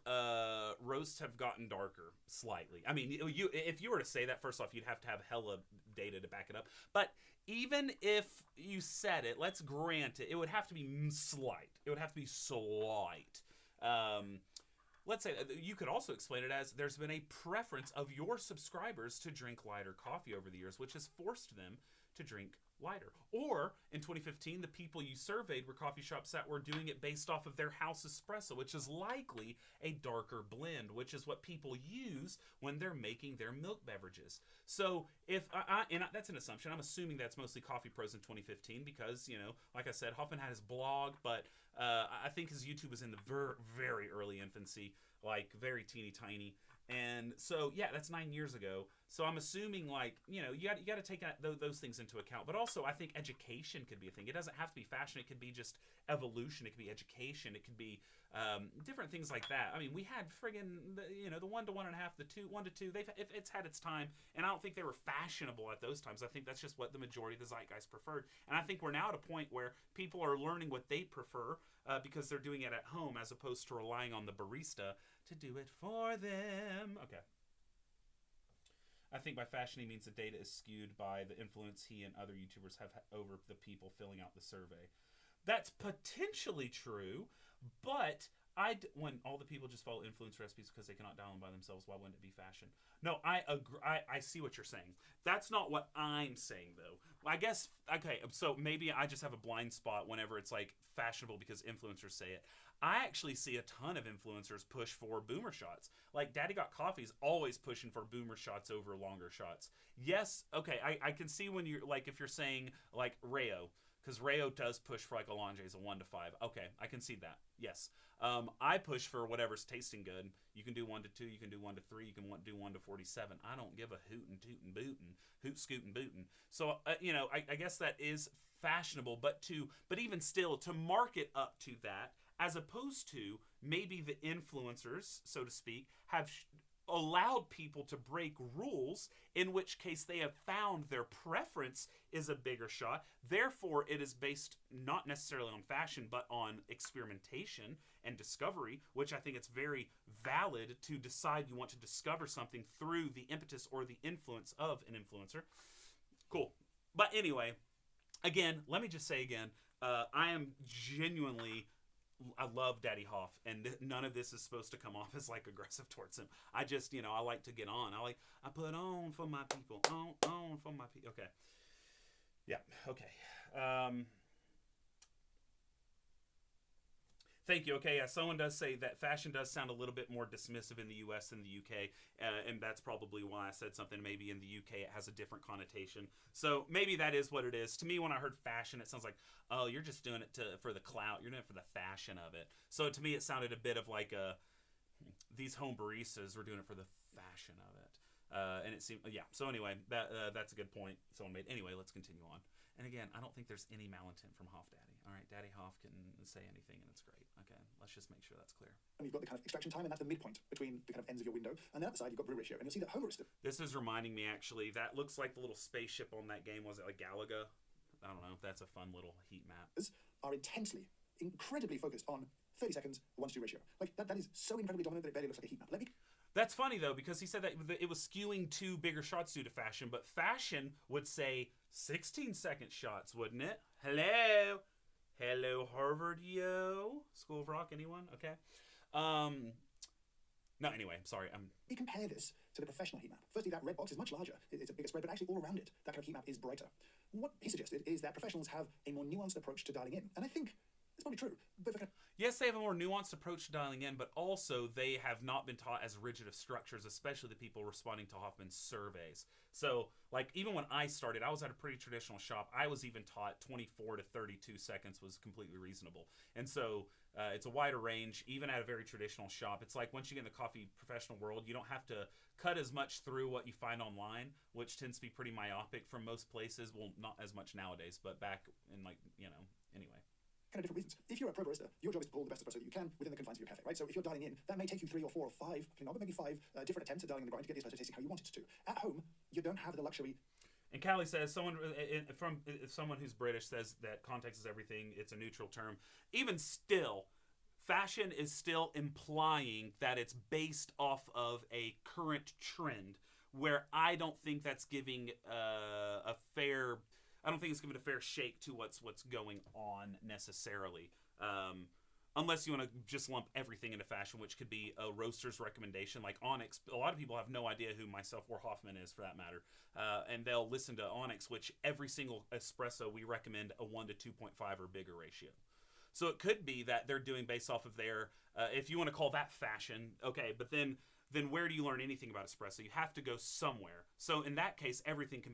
S1: roasts have gotten darker slightly. I mean, if you were to say that, first off, you'd have to have hella data to back it up. But even if you said it, let's grant it, it would have to be slight. It would have to be slight. Let's say you could also explain it as there's been a preference of your subscribers to drink lighter coffee over the years, which has forced them to drink lighter. Or in 2015, the people you surveyed were coffee shops that were doing it based off of their house espresso, which is likely a darker blend, which is what people use when they're making their milk beverages. So that's an assumption. I'm assuming that's mostly Coffee Pros in 2015 because, like I said, Hoffmann had his blog, but I think his YouTube was in the very early infancy, like very teeny tiny. And so, yeah, that's 9 years ago. So I'm assuming, you got to take those things into account. But also, I think education could be a thing. It doesn't have to be fashion. It could be just evolution. It could be education. It could be different things like that. I mean, we had friggin' the 1 to 1.5, the 1 to 2. It's had its time, and I don't think they were fashionable at those times. I think that's just what the majority of the zeitgeist preferred. And I think we're now at a point where people are learning what they prefer because they're doing it at home as opposed to relying on the barista to do it for them. Okay. I think by fashion he means the data is skewed by the influence he and other YouTubers have over the people filling out the survey. That's potentially true, but when all the people just follow influence recipes because they cannot dial them by themselves, why wouldn't it be fashion? No, I agree. I see what you're saying. That's not what I'm saying, though. I guess, okay, so maybe I just have a blind spot whenever it's like fashionable because influencers say it. I actually see a ton of influencers push for boomer shots. Like Daddy Got Coffee's always pushing for boomer shots over longer shots. Yes, okay, I can see when you're like if you're saying like Rayo, because Rayo does push for like a Lange's a 1 to 5. Okay, I can see that. Yes. I push for whatever's tasting good. You can do 1 to 2, you can do 1 to 3, you can do 1 to 47. I don't give a hootin' tootin' bootin', hoot scootin' bootin'. So I guess that is fashionable, but even still to market up to that, as opposed to maybe the influencers, so to speak, have allowed people to break rules, in which case they have found their preference is a bigger shot. Therefore, it is based not necessarily on fashion, but on experimentation and discovery, which I think it's very valid to decide you want to discover something through the impetus or the influence of an influencer. Cool. But anyway, again, let me just say again, I am genuinely... I love Daddy Hoff, and none of this is supposed to come off as like aggressive towards him. I just, I like to get on. I put on for my people, on for my people. Okay, yeah, okay. Thank you. Okay, yeah, someone does say that fashion does sound a little bit more dismissive in the U.S. than the U.K., and that's probably why I said something. Maybe in the U.K. it has a different connotation. So maybe that is what it is. To me, when I heard fashion, it sounds like, oh, you're just doing it for the clout. You're doing it for the fashion of it. So to me, it sounded a bit of like these home baristas were doing it for the fashion of it. And it seemed, yeah. So anyway, that's a good point someone made. Anyway, let's continue on. And again, I don't think there's any malintent from Hoff Daddy. All right, Daddy Hoff can say anything, and it's great. Okay, let's just make sure that's clear.
S2: And you've got the kind of extraction time, and that's the midpoint between the kind of ends of your window. And then at the side, you've got brew ratio, and you'll see that home barista.
S1: This is reminding me, actually, that looks like the little spaceship on that game. Was it like Galaga? I don't know. That's a fun little heat map.
S2: Are incredibly focused on 30 seconds, 1 to 2 ratio. Like, that is so incredibly dominant that it barely looks like a heat map.
S1: That's funny, though, because he said that it was skewing 2 bigger shots due to fashion, but fashion would say 16-second shots, wouldn't it? Hello, Harvard, yo. School of Rock, anyone? Okay. No, anyway, sorry.
S2: We compare this to the professional heat map. Firstly, that red box is much larger. It's a bigger spread, but actually all around it, that kind of heat map is brighter. What he suggested is that professionals have a more nuanced approach to dialing in, and I think it's probably true. But
S1: yes, they have a more nuanced approach to dialing in, but also they have not been taught as rigid of structures, especially the people responding to Hoffmann's surveys. So, like, even when I started, I was at a pretty traditional shop. I was even taught 24 to 32 seconds was completely reasonable. And so it's a wider range, even at a very traditional shop. It's like once you get in the coffee professional world, you don't have to cut as much through what you find online, which tends to be pretty myopic from most places. Well, not as much nowadays, but back in, like, anyway.
S2: Kind of different reasons. If you're a pro barista, your job is to pull the best espresso that you can within the confines of your cafe, right? So if you're dialing in, that may take you 3 or 4 or 5, not but maybe 5 different attempts at dialing in the grind to get the espresso tasting how you want it to. At home, you don't have the luxury.
S1: And Callie says, someone who's British says that context is everything. It's a neutral term. Even still, fashion is still implying that it's based off of a current trend, where I don't think that's giving a fair... I don't think it's giving a fair shake to what's going on necessarily. unless you want to just lump everything into fashion, which could be a roaster's recommendation, like Onyx. A lot of people have no idea who myself or Hoffmann is, for that matter, and they'll listen to Onyx, which every single espresso we recommend a 1 to 2.5 or bigger ratio. So it could be that they're doing based off of their, if you want to call that fashion, okay, but then where do you learn anything about espresso? You have to go somewhere. So in that case, everything can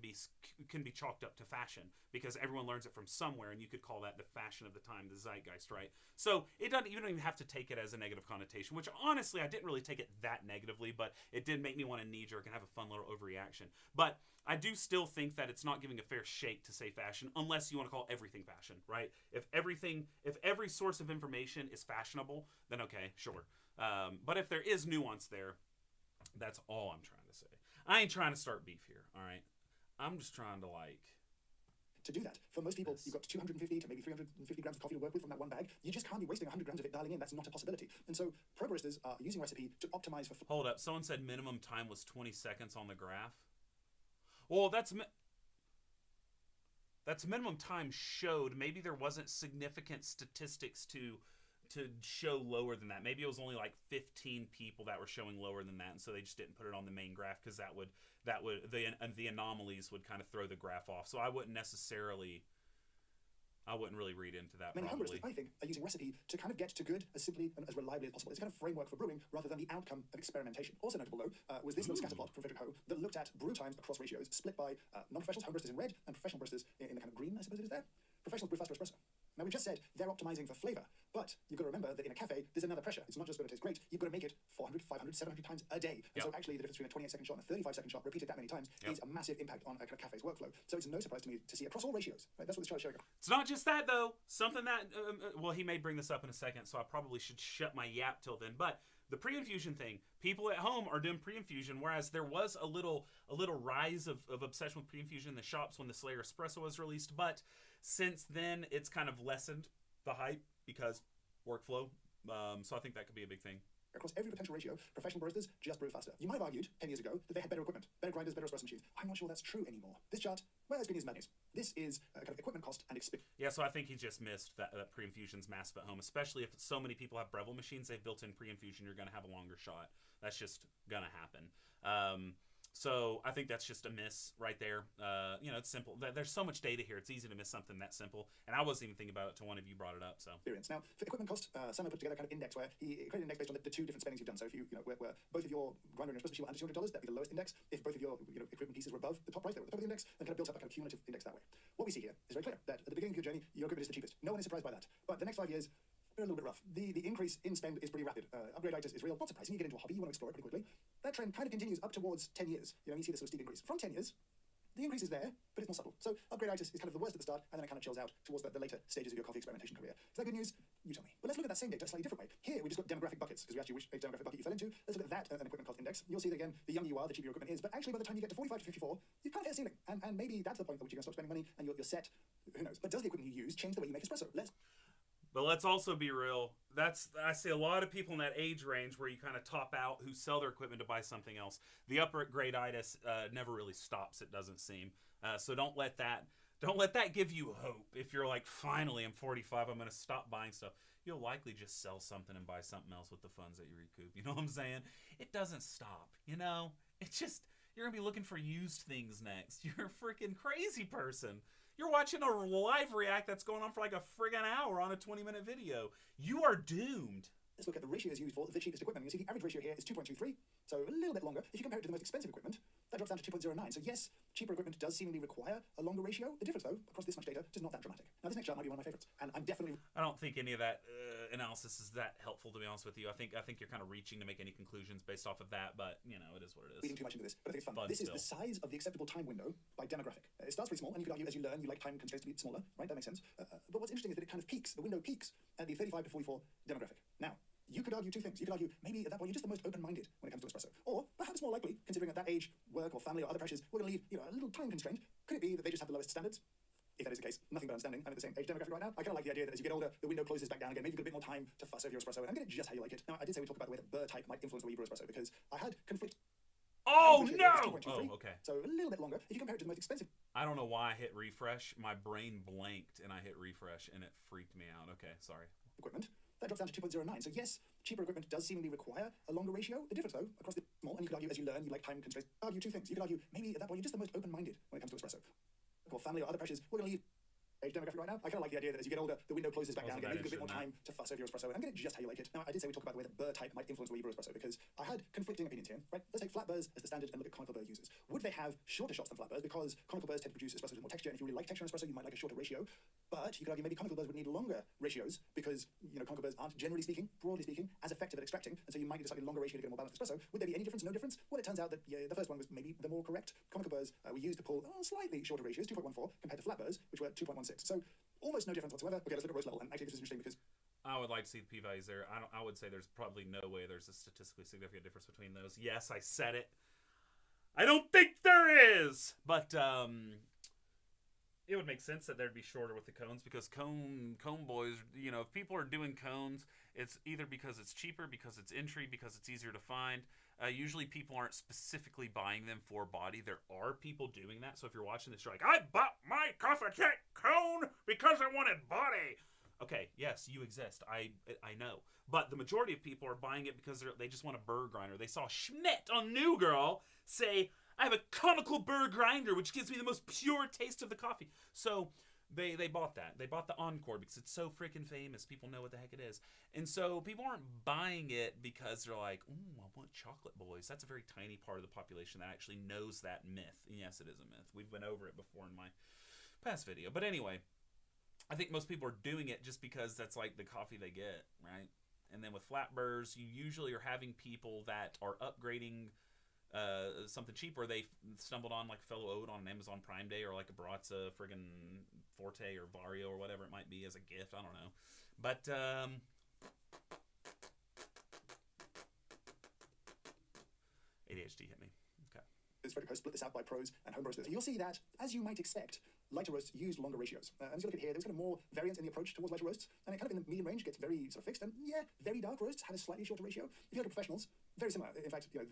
S1: be chalked up to fashion, because everyone learns it from somewhere, and you could call that the fashion of the time, the zeitgeist, right? So you don't even have to take it as a negative connotation, which honestly I didn't really take it that negatively, but it did make me want to knee-jerk and have a fun little overreaction. But I do still think that it's not giving a fair shake to say fashion, unless you want to call everything fashion, right? If every source of information is fashionable, then okay, sure. But if there is nuance there, that's all I'm trying to say. I ain't trying to start beef here, all right? I'm just trying to,
S2: to do that. For most people, you've got 250 to maybe 350 grams of coffee to work with from that one bag. You just can't be wasting 100 grams of it dialing in. That's not a possibility. And so pro baristas are using recipe to optimize for...
S1: Hold up. Someone said minimum time was 20 seconds on the graph. Well, that's minimum time showed. Maybe there wasn't significant statistics to show lower than that. Maybe it was only like 15 people that were showing lower than that, and so they just didn't put it on the main graph, because that would the anomalies would kind of throw the graph off. So I wouldn't really read into that.
S2: Many
S1: probably.
S2: homebrewers, I think, are using recipe to kind of get to good as simply and as reliably as possible. It's a kind of framework for brewing rather than the outcome of experimentation. Also notable, though, was this little scatter plot from Hedrick that looked at brew times across ratios split by non-professionals, homebrewers in red, and professional baristers in the kind of green, I suppose it is there. Professionals brew faster espresso. Now, we've just said they're optimizing for flavor, but you've got to remember that in a cafe, there's another pressure. It's not just going to taste great. You've got to make it 400, 500, 700 times a day. And so actually the difference between a 28-second shot and a 35-second shot repeated that many times is a massive impact on a kind of cafe's workflow. So it's no surprise to me to see across all ratios. Right? That's what this chart is showing.
S1: It's not just that, though. Something that, well, he may bring this up in a second, so I probably should shut my yap till then. But the pre-infusion thing, people at home are doing pre-infusion, whereas there was a little rise of obsession with pre-infusion in the shops when the Slayer Espresso was released. But since then, it's kind of lessened the hype because workflow. So I think that could be a big thing.
S2: Across every potential ratio, professional baristas just brew faster. You might have argued 10 years ago that they had better equipment, better grinders, better espresso machines. I'm not sure that's true anymore. This chart, well, it's been used in bad news. This is kind of equipment cost and experience.
S1: Yeah, so I think he just missed that pre-infusion's massive at home, especially if so many people have Breville machines, they've built in pre-infusion, you're going to have a longer shot. That's just going to happen. So I think that's just a miss right there. It's simple. There's so much data here. It's easy to miss something that simple. And I wasn't even thinking about it till one of you brought it up. So
S2: experience. Now, for equipment cost, Simon put together a kind of index where he created an index based on the two different spendings you've done. So if where both of your grinder and espresso machine were under $200, that'd be the lowest index. If both of your equipment pieces were above the top price, they were at the top of the index, and kind of built up a kind of cumulative index that way. What we see here is very clear that at the beginning of your journey, your equipment is the cheapest. No one is surprised by that. But the next 5 years, they're a little bit rough. The increase in spend is pretty rapid. Upgrade-itis is real. Not surprising. You get into a hobby, you want to explore it pretty quickly. That trend kind of continues up towards 10 years. You see this sort of steep increase. From 10 years, the increase is there, but it's more subtle. So upgrade-itis is kind of the worst at the start, and then it kind of chills out towards the later stages of your coffee experimentation career. Is that good news? You tell me. But let's look at that same data a slightly different way. Here, we just got demographic buckets, because we asked you which demographic bucket you fell into. Let's look at that and equipment cost index. You'll see that, again, the younger you are, the cheaper your equipment is. But actually, by the time you get to 45 to 54, you've kind of hit a ceiling. And maybe that's the point at which you're going to stop spending money, and you're set. Who knows? But does the equipment you use change the way you make espresso?
S1: But let's also be real. I see a lot of people in that age range where you kind of top out who sell their equipment to buy something else. The upgrade-itis never really stops, it doesn't seem. So don't let that give you hope. If you're like, finally, I'm 45, I'm going to stop buying stuff. You'll likely just sell something and buy something else with the funds that you recoup. You know what I'm saying? It doesn't stop, It's just, you're going to be looking for used things next. You're a freaking crazy person. You're watching a live react that's going on for like a friggin' hour on a 20-minute video. You are doomed.
S2: Let's look at the ratios used for the cheapest equipment. You see the average ratio here is 2.23, so a little bit longer. If you compare it to the most expensive equipment, that drops down to 2.09. So yes, cheaper equipment does seemingly require a longer ratio. The difference, though, across this much data, is not that dramatic. Now, this next chart might be one of my favorites, and I'm definitely...
S1: I don't think any of that analysis is that helpful, to be honest with you. I think you're kind of reaching to make any conclusions based off of that, but, it is what it is.
S2: Reading too much into this, but I think it's fun. This is the size of the acceptable time window by demographic. It starts pretty small, and you could argue as you learn, you like time constraints to be smaller, right? That makes sense. But what's interesting is that it kind of peaks, the window peaks at the 35 to 44 demographic. Now, you could argue two things. You could argue maybe at that point you're just the most open-minded when it comes to espresso. Or perhaps more likely, considering at that age, work or family or other pressures, we're going to leave a little time constraint. Could it be that they just have the lowest standards? If that is the case, nothing but understanding. I'm at the same age demographic right now. I kind of like the idea that as you get older, the window closes back down again. Maybe you've got a bit more time to fuss over your espresso, and get it just how you like it. Now, I did say we talked about the way that burr type might influence the way you brew espresso, because I had conflict.
S1: Oh, no! Oh, okay.
S2: So a little bit longer. If you compare it to the most expensive...
S1: I don't know why I hit refresh. My brain blanked, and I hit refresh, and it freaked me out. Okay, sorry.
S2: Equipment. that drops down to 2.09. So yes, cheaper equipment does seemingly require a longer ratio. The difference, though, across the small, and you could argue as you learn, you like time constraints, argue two things. You could argue maybe at that point you're just the most open-minded when it comes to espresso. Or family or other pressures, we're going to leave age demographic right now. I kind of like the idea that as you get older, the window closes back down again, you get a bit more time to fuss over your espresso, and get it just how you like it. Now, I did say we talk about the way that burr type might influence the way you brew espresso, because I had conflicting opinions here, right? Let's take flat burrs as the standard and look at conical burr users. Would they have shorter shots than flat burrs? Because conical burrs tend to produce espressos with more texture, and if you really like texture in espresso, you might like a shorter ratio. But you could argue maybe conical burrs would need longer ratios, because, conical burrs aren't, generally speaking, broadly speaking, as effective at extracting, and so you might need a slightly longer ratio to get a more balanced espresso. Would there be any difference? No difference? Well, it turns out that the first one was maybe the more correct. Conical burrs were used to pull slightly shorter ratios, 2.14, compared to flat burrs, which were 2.16. So almost no difference whatsoever. Okay, let's look at roast level. And actually, this is interesting because
S1: I would like to see the p-values there. I would say there's probably no way there's a statistically significant difference between those. Yes, I said it. I don't think there is, but it would make sense that there'd be shorter with the cones, because cone boys, if people are doing cones, it's either because it's cheaper, because it's entry, because it's easier to find. Usually people aren't specifically buying them for body. There are people doing that. So if you're watching this, you're like, I bought my coffee cake cone because I wanted body. Okay, yes, you exist. I know. But the majority of people are buying it because they just want a burr grinder. They saw Schmidt on New Girl say, I have a conical burr grinder, which gives me the most pure taste of the coffee. So they bought that. They bought the Encore because it's so freaking famous. People know what the heck it is. And so people aren't buying it because they're like, ooh, I want chocolate boys. That's a very tiny part of the population that actually knows that myth. And yes, it is a myth. We've been over it before in my past video. But anyway, I think most people are doing it just because that's like the coffee they get, right? And then with flat burrs, you usually are having people that are upgrading something cheaper. They stumbled on like fellow oat on an Amazon Prime Day, or like a Barazza friggin' Forte or Vario or whatever it might be as a gift. I don't know. But ADHD hit me. Okay.
S2: This photo split this out by pros and home roasters. You'll see that, as you might expect, lighter roasts use longer ratios. As you look at here, there's kind of more variance in the approach towards lighter roasts, and it kind of in the medium range gets very sort of fixed. And yeah, very dark roasts had a slightly shorter ratio. If you look at professionals, very similar. In fact, the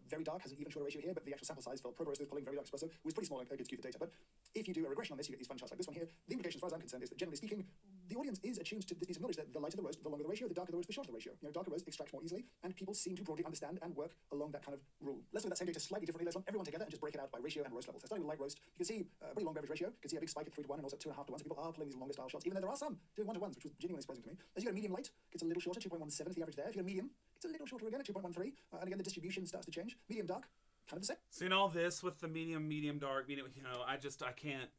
S2: very dark has an even shorter ratio here, but the actual sample size for pro roasters pulling very dark espresso was pretty small and could skew the data. But if you do a regression on this, you get these fun charts like this one here. The implication, as far as I'm concerned, is that generally speaking, the audience is attuned to this piece of knowledge that the lighter the roast, the longer the ratio, the darker the roast, the shorter the ratio. Darker roast extracts more easily, and people seem to broadly understand and work along that kind of rule. Let's look at that same data slightly differently. Let's lump everyone together and just break it out by ratio and roast level. So starting with light roast, you can see a pretty long beverage ratio. You can see a big spike at 3 to 1 and also 2.5 to 1. So people are pulling these longer style shots, even though there are some doing 1 to 1s, which was genuinely surprising to me. As you go medium light, it's a little shorter, 2.17 is the average there. If you go medium, it's a little shorter again at 2.13. And again, the distribution starts to change. Medium dark, kind of the same.
S1: Seeing all this with the medium dark, I can't.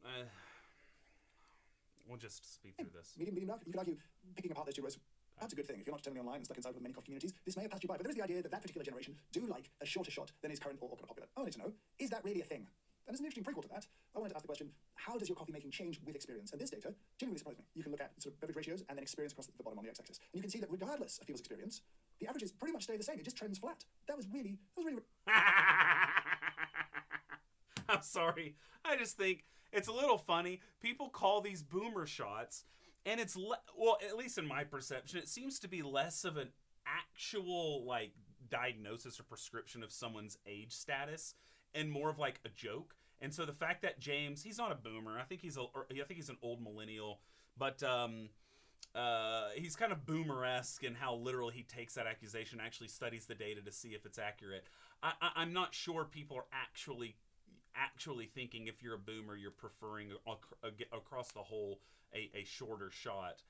S1: We'll just speed through this.
S2: Medium dark. You could argue picking apart those two roasts. That's a good thing. If you're not telling me online and stuck inside with many coffee communities, this may have passed you by. But there is the idea that particular generation do like a shorter shot than is current or kind of popular. I wanted to know, is that really a thing? And there's an interesting prequel to that. I wanted to ask the question, how does your coffee making change with experience? And this data genuinely surprised me. You can look at sort of beverage ratios and then experience across the bottom on the x-axis. And you can see that regardless of people's experience, the averages pretty much stay the same. It just trends flat. That was really
S1: I'm sorry. I just think it's a little funny. People call these boomer shots, and it's well, at least in my perception, it seems to be less of an actual like diagnosis or prescription of someone's age status, and more of like a joke. And so the fact that James, he's not a boomer. I think he's an old millennial, but he's kind of boomer-esque in how literal he takes that accusation, actually studies the data to see if it's accurate. I'm not sure people are actually thinking if you're a boomer, you're preferring across the whole a shorter shot.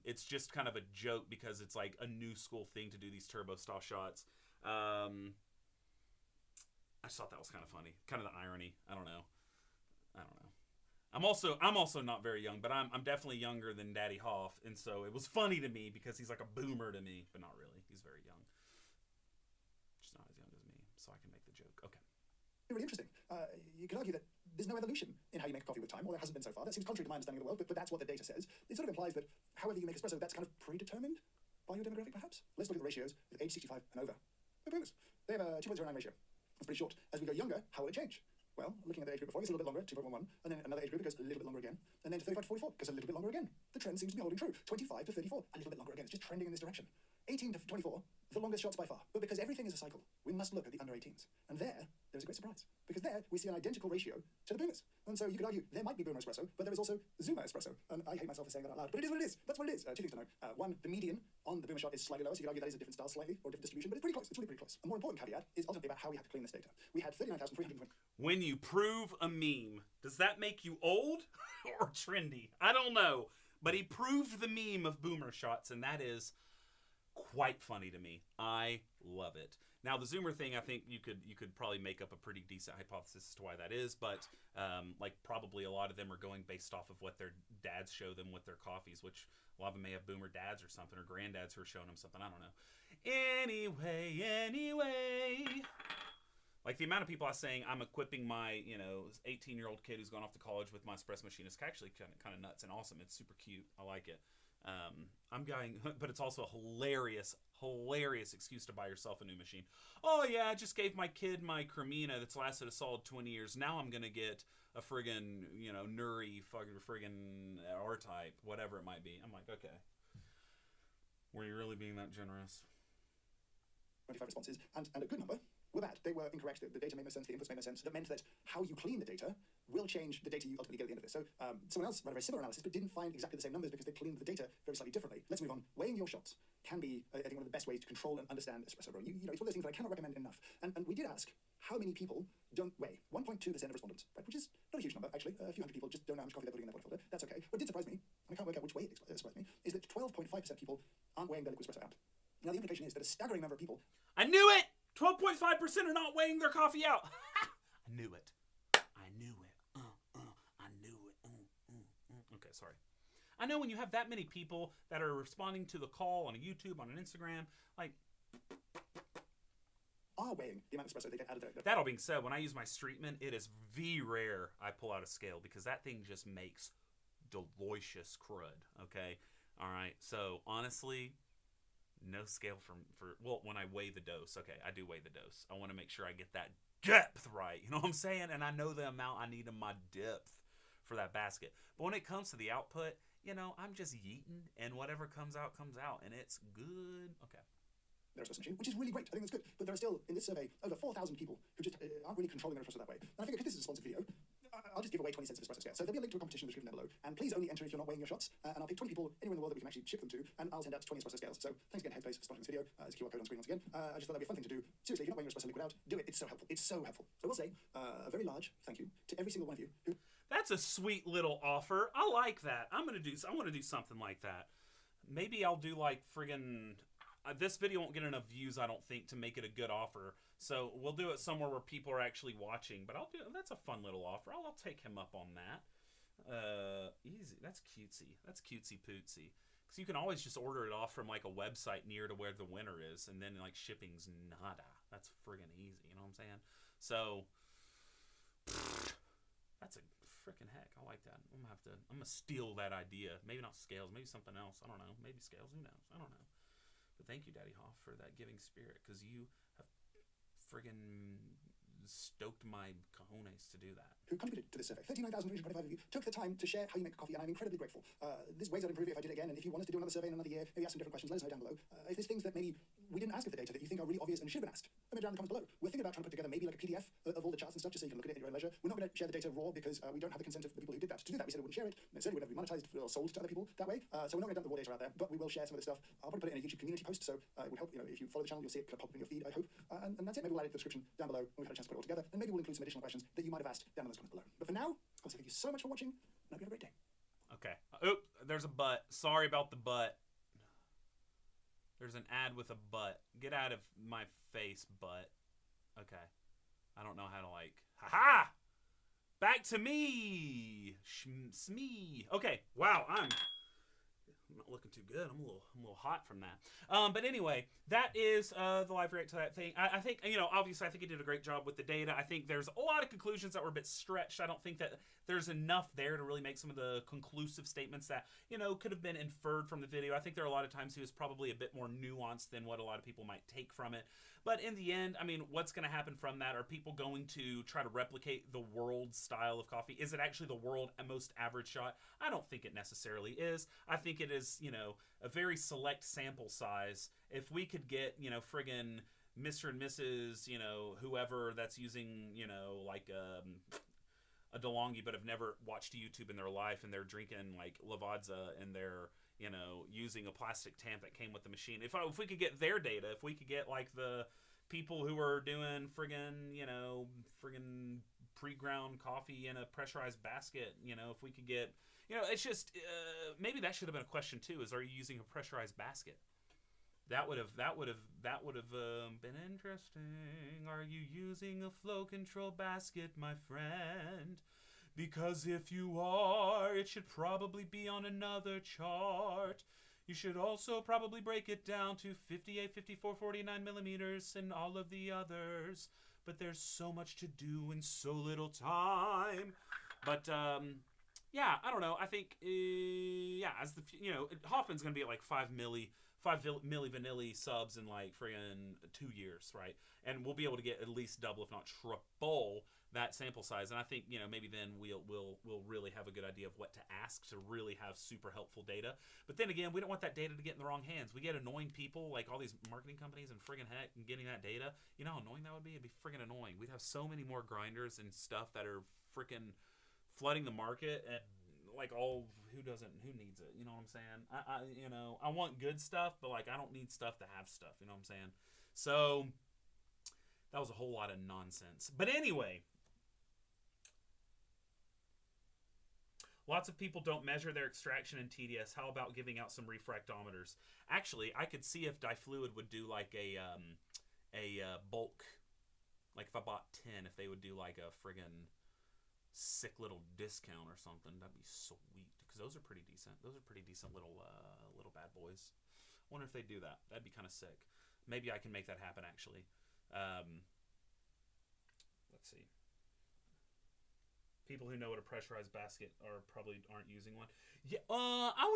S1: It's just kind of a joke because it's like a new school thing to do these turbo style shots. I just thought that was kind of funny, kind of the irony. I don't know. I'm also not very young, but I'm definitely younger than Daddy Hoff, and so it was funny to me because he's like a boomer to me, but not really. He's very young, just not as young as me, so I can make the joke. Okay.
S2: Really interesting. You could argue that there's no evolution in how you make coffee with time, or there hasn't been so far. That seems contrary to my understanding of the world, but that's what the data says. It sort of implies that however you make espresso, that's kind of predetermined by your demographic, perhaps. Let's look at the ratios with age 65 and over. They're famous. They have a 2.09 ratio. That's pretty short. As we go younger, how will it change? Well, looking at the age group before, it gets a little bit longer, 2.11, and then another age group, it goes a little bit longer again, and then to 35 to 44, it goes a little bit longer again. The trend seems to be holding true. 25 to 34, a little bit longer again. It's just trending in this direction. 18 to 24, the longest shots by far. But because everything is a cycle, we must look at the under 18s. And there's a great surprise. Because there, we see an identical ratio to the boomers. And so you could argue, there might be boomer espresso, but there is also zoomer espresso. And I hate myself for saying that out loud, but it is what it is. That's what it is. Two things to know. One, the median on the boomer shot is slightly lower, so you could argue that is a different style slightly, or different distribution, but it's pretty close. It's really pretty close. A more important caveat is ultimately about how we have to clean this data. We had 39,320.
S1: When you prove a meme, does that make you old or trendy? I don't know. But he proved the meme of boomer shots, and that is quite funny to me. I love it. Now, the Zoomer thing, I think you could probably make up a pretty decent hypothesis as to why that is, but like probably a lot of them are going based off of what their dads show them with their coffees, which a lot of them may have boomer dads or something, or granddads who are showing them something. I don't know. Anyway. Like the amount of people I saying I'm equipping my 18-year-old kid who's going off to college with my espresso machine is actually kind of nuts and awesome. It's super cute. I like it. But it's also a hilarious excuse to buy yourself a new machine. Oh yeah, I just gave my kid my Cremina that's lasted a solid 20 years. Now I'm gonna get a friggin' Nuri friggin' R-Type, whatever it might be. I'm like, okay, were you really being that generous?
S2: 25 responses, and a good number were bad. They were incorrect. The data made no sense. The inputs made no sense. That meant that how you clean the data will change the data you ultimately get at the end of this. So someone else ran a very similar analysis, but didn't find exactly the same numbers because they cleaned the data very slightly differently. Let's move on. Weighing your shots can be, I think, one of the best ways to control and understand espresso brewing. It's one of those things that I cannot recommend enough. And we did ask how many people don't weigh. 1.2% of respondents, right? Which is not a huge number, actually. A few hundred people just don't know how much coffee they're putting in their water filter. That's okay. What did surprise me, and I can't work out which way it surprised me, is that 12.5% of people aren't weighing their liquid espresso out. Now, the implication is that a staggering number of people...
S1: I knew it! 12.5% are not weighing their coffee out. I knew it. I knew it. I knew it. Okay, sorry. I know when you have that many people that are responding to the call on a YouTube, on an Instagram, like...
S2: are weighing the amount of espresso they get out of their...
S1: That all being said, when I use my Streetman, it is very rare I pull out a scale because that thing just makes delicious crud, okay? All right, so honestly... no scale well, when I weigh the dose. Okay, I do weigh the dose. I want to make sure I get that depth right. You know what I'm saying? And I know the amount I need in my depth for that basket. But when it comes to the output, I'm just yeeting, and whatever comes out, and it's good. Okay.
S2: Their espresso machine, which is really great. I think that's good. But there are still, in this survey, over 4,000 people who just aren't really controlling their espresso that way. And I figured, if this is a sponsored video, I'll just give away 20 cents of espresso scale. So there'll be a link to a competition in the description down below. And please only enter if you're not weighing your shots. And I'll pick 20 people anywhere in the world that we can actually ship them to, and I'll send out 20 espresso scales. So thanks again, Headspace, for sponsoring this video. There's a QR code on screen once again. I just thought that'd be a fun thing to do. Seriously, if you're not weighing your espresso liquid out, do it. It's so helpful. It's so helpful. So I will say a very large thank you to every single one of you who...
S1: That's a sweet little offer. I like that. I want to do something like that. Maybe I'll do like friggin'... this video won't get enough views, I don't think, to make it a good offer. So we'll do it somewhere where people are actually watching. But that's a fun little offer. I'll take him up on that. Easy. That's cutesy. That's cutesy pootsy. Because you can always just order it off from like a website near to where the winner is, and then like shipping's nada. That's friggin' easy. You know what I'm saying? So that's a freaking heck. I like that. I'm gonna steal that idea. Maybe not scales. Maybe something else. I don't know. Maybe scales. Who knows? I don't know. But thank you, Daddy Hoff, for that giving spirit, because you have friggin' stoked my cojones to do that.
S2: Who contributed to this survey. 39,325 of you took the time to share how you make coffee, and I'm incredibly grateful. There's ways I'd improve it if I did it again, and if you want us to do another survey in another year, maybe ask some different questions, let us know down below. If there's things that maybe we didn't ask of the data that you think are really obvious and should have been asked, let me know down in the comments below. We're thinking about trying to put together maybe like a PDF of all the charts and stuff, just so you can look at it at your own leisure. We're not going to share the data raw because we don't have the consent of the people who did that. To do that, we said we wouldn't share it. And certainly would never be monetized or sold to other people that way. So we're not going to dump the raw data out there, but we will share some of the stuff. I'll probably put it in a YouTube community post, so it would help. If you follow the channel, you'll see it pop up in your feed, I hope. And that's it. Maybe we'll add it to the description down below when we've had a chance to put it all together. And maybe we'll include some additional questions that you might have asked down in those comments below. But for now, I'll say thank you so much for watching, and I hope you have a great day.
S1: Okay. Oh, there's a butt. Sorry about the butt. There's an ad with a butt. Get out of my face, butt. Okay. I don't know how to Ha-ha! Back to me. Smee. Okay. Wow. I'm not looking too good. I'm a little hot from that. But anyway, that is the live react to that thing. I think, obviously I think it did a great job with the data. I think there's a lot of conclusions that were a bit stretched. I don't think that there's enough there to really make some of the conclusive statements that, could have been inferred from the video. I think there are a lot of times he was probably a bit more nuanced than what a lot of people might take from it. But in the end, what's going to happen from that? Are people going to try to replicate the world style of coffee? Is it actually the world most average shot? I don't think it necessarily is. I think it is, a very select sample size if we could get, you know, friggin' Mr. and Mrs., you know, whoever that's using, you know, like a DeLonghi, but have never watched YouTube in their life, and they're drinking like Lavazza, and they're, you know, using a plastic tamp that came with the machine. If we could get their data, if we could get like the people who are doing friggin', you know, friggin' pre-ground coffee in a pressurized basket, you know, if we could get, you know, it's just maybe that should have been a question too. Is, are you using a pressurized basket? That would have been interesting. Are you using a flow control basket, my friend? Because if you are, it should probably be on another chart. You should also probably break it down to 58, 54, 49 millimeters and all of the others. But there's so much to do in so little time. But yeah, I don't know. I think yeah, as the, you know, Hoffman's gonna be at like 5 milli vanilli subs in like friggin' 2 years, right? And we'll be able to get at least double, if not triple, that sample size. And I think, you know, maybe then we'll really have a good idea of what to ask to really have super helpful data. But then again, we don't want that data to get in the wrong hands. We get annoying people like all these marketing companies and friggin' heck and getting that data. You know how annoying that would be? It'd be friggin' annoying. We'd have so many more grinders and stuff that are friggin' flooding the market, and like, all who needs it? You know what I'm saying? I you know, I want good stuff, but like, I don't need stuff to have stuff. You know what I'm saying? So that was a whole lot of nonsense. But anyway, lots of people don't measure their extraction in TDS. How about giving out some refractometers? Actually, I could see if Difluid would do like a bulk, like if I bought 10, if they would do like a friggin' sick little discount or something. That'd be sweet, because those are pretty decent. Those are pretty decent little bad boys. I wonder if they do that. That'd be kind of sick. Maybe I can make that happen, actually. Let's see. People who know what a pressurized basket are probably aren't using one. Yeah, I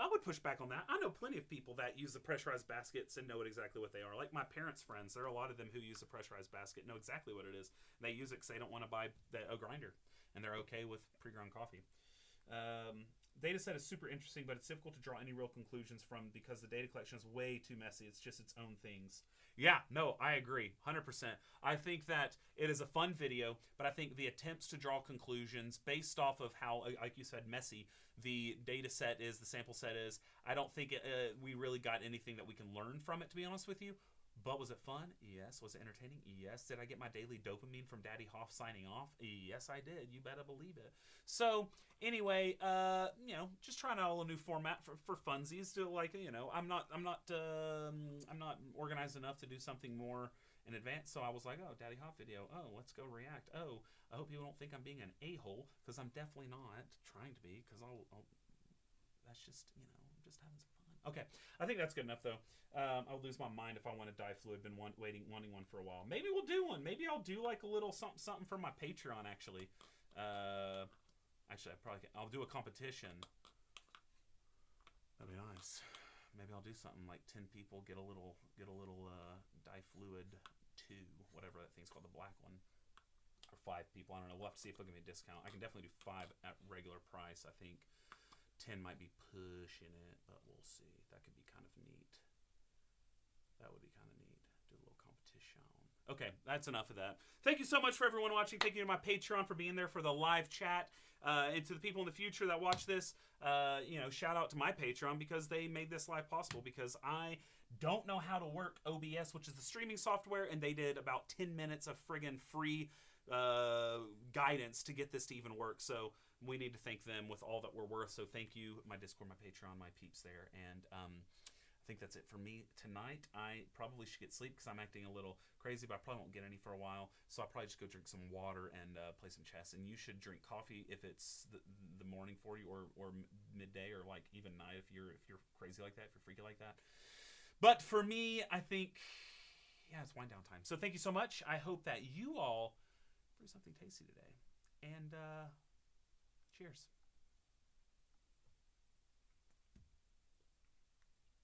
S1: would push back on that. I know plenty of people that use the pressurized baskets and know exactly what they are. Like my parents' friends, there are a lot of them who use a pressurized basket, know exactly what it is. They use it because they don't want to buy a grinder, and they're okay with pre-ground coffee. Data set is super interesting, but it's difficult to draw any real conclusions from because the data collection is way too messy. It's just its own things. Yeah, no, I agree, 100%. I think that it is a fun video, but I think the attempts to draw conclusions based off of how, like you said, messy the data set is, the sample set is, I don't think we really got anything that we can learn from it, to be honest with you. But was it fun? Yes. Was it entertaining? Yes. Did I get my daily dopamine from Daddy Hoff signing off? Yes, I did. You better believe it. So anyway, you know, just trying out a new format for funsies. To, like, you know, I'm not organized enough to do something more in advance. So I was like, oh, Daddy Hoff video. Oh, let's go react. Oh, I hope people don't think I'm being an a-hole, because I'm definitely not trying to be. Because I'll that's just, you know, I'm just having some fun. Okay, I think that's good enough though. I'll lose my mind if I want to Difluid. Been wanting one for a while. Maybe we'll do one. Maybe I'll do like a little something for my Patreon. Actually, I'll do a competition. That'd be nice. Maybe I'll do something like 10 people get a little Difluid 2, whatever that thing's called, the black one, or 5 people. I don't know. We'll have to see if they'll give me a discount. I can definitely do 5 at regular price. I think 10 might be pushing it, but we'll see. That could be kind of neat. That would be kind of neat. Do a little competition. Okay, that's enough of that. Thank you so much for everyone watching. Thank you to my Patreon for being there for the live chat. And to the people in the future that watch this, you know, shout out to my Patreon, because they made this live possible, because I don't know how to work OBS, which is the streaming software, and they did about 10 minutes of friggin' free guidance to get this to even work. So we need to thank them with all that we're worth. So thank you, my Discord, my Patreon, my peeps there. And I think that's it for me tonight. I probably should get sleep because I'm acting a little crazy, but I probably won't get any for a while. So I'll probably just go drink some water and play some chess. And you should drink coffee if it's the morning for you, or midday, or like even night if you're crazy like that, if you're freaky like that. But for me, I think, yeah, it's wind down time. So thank you so much. I hope that you all brew something tasty today. And cheers.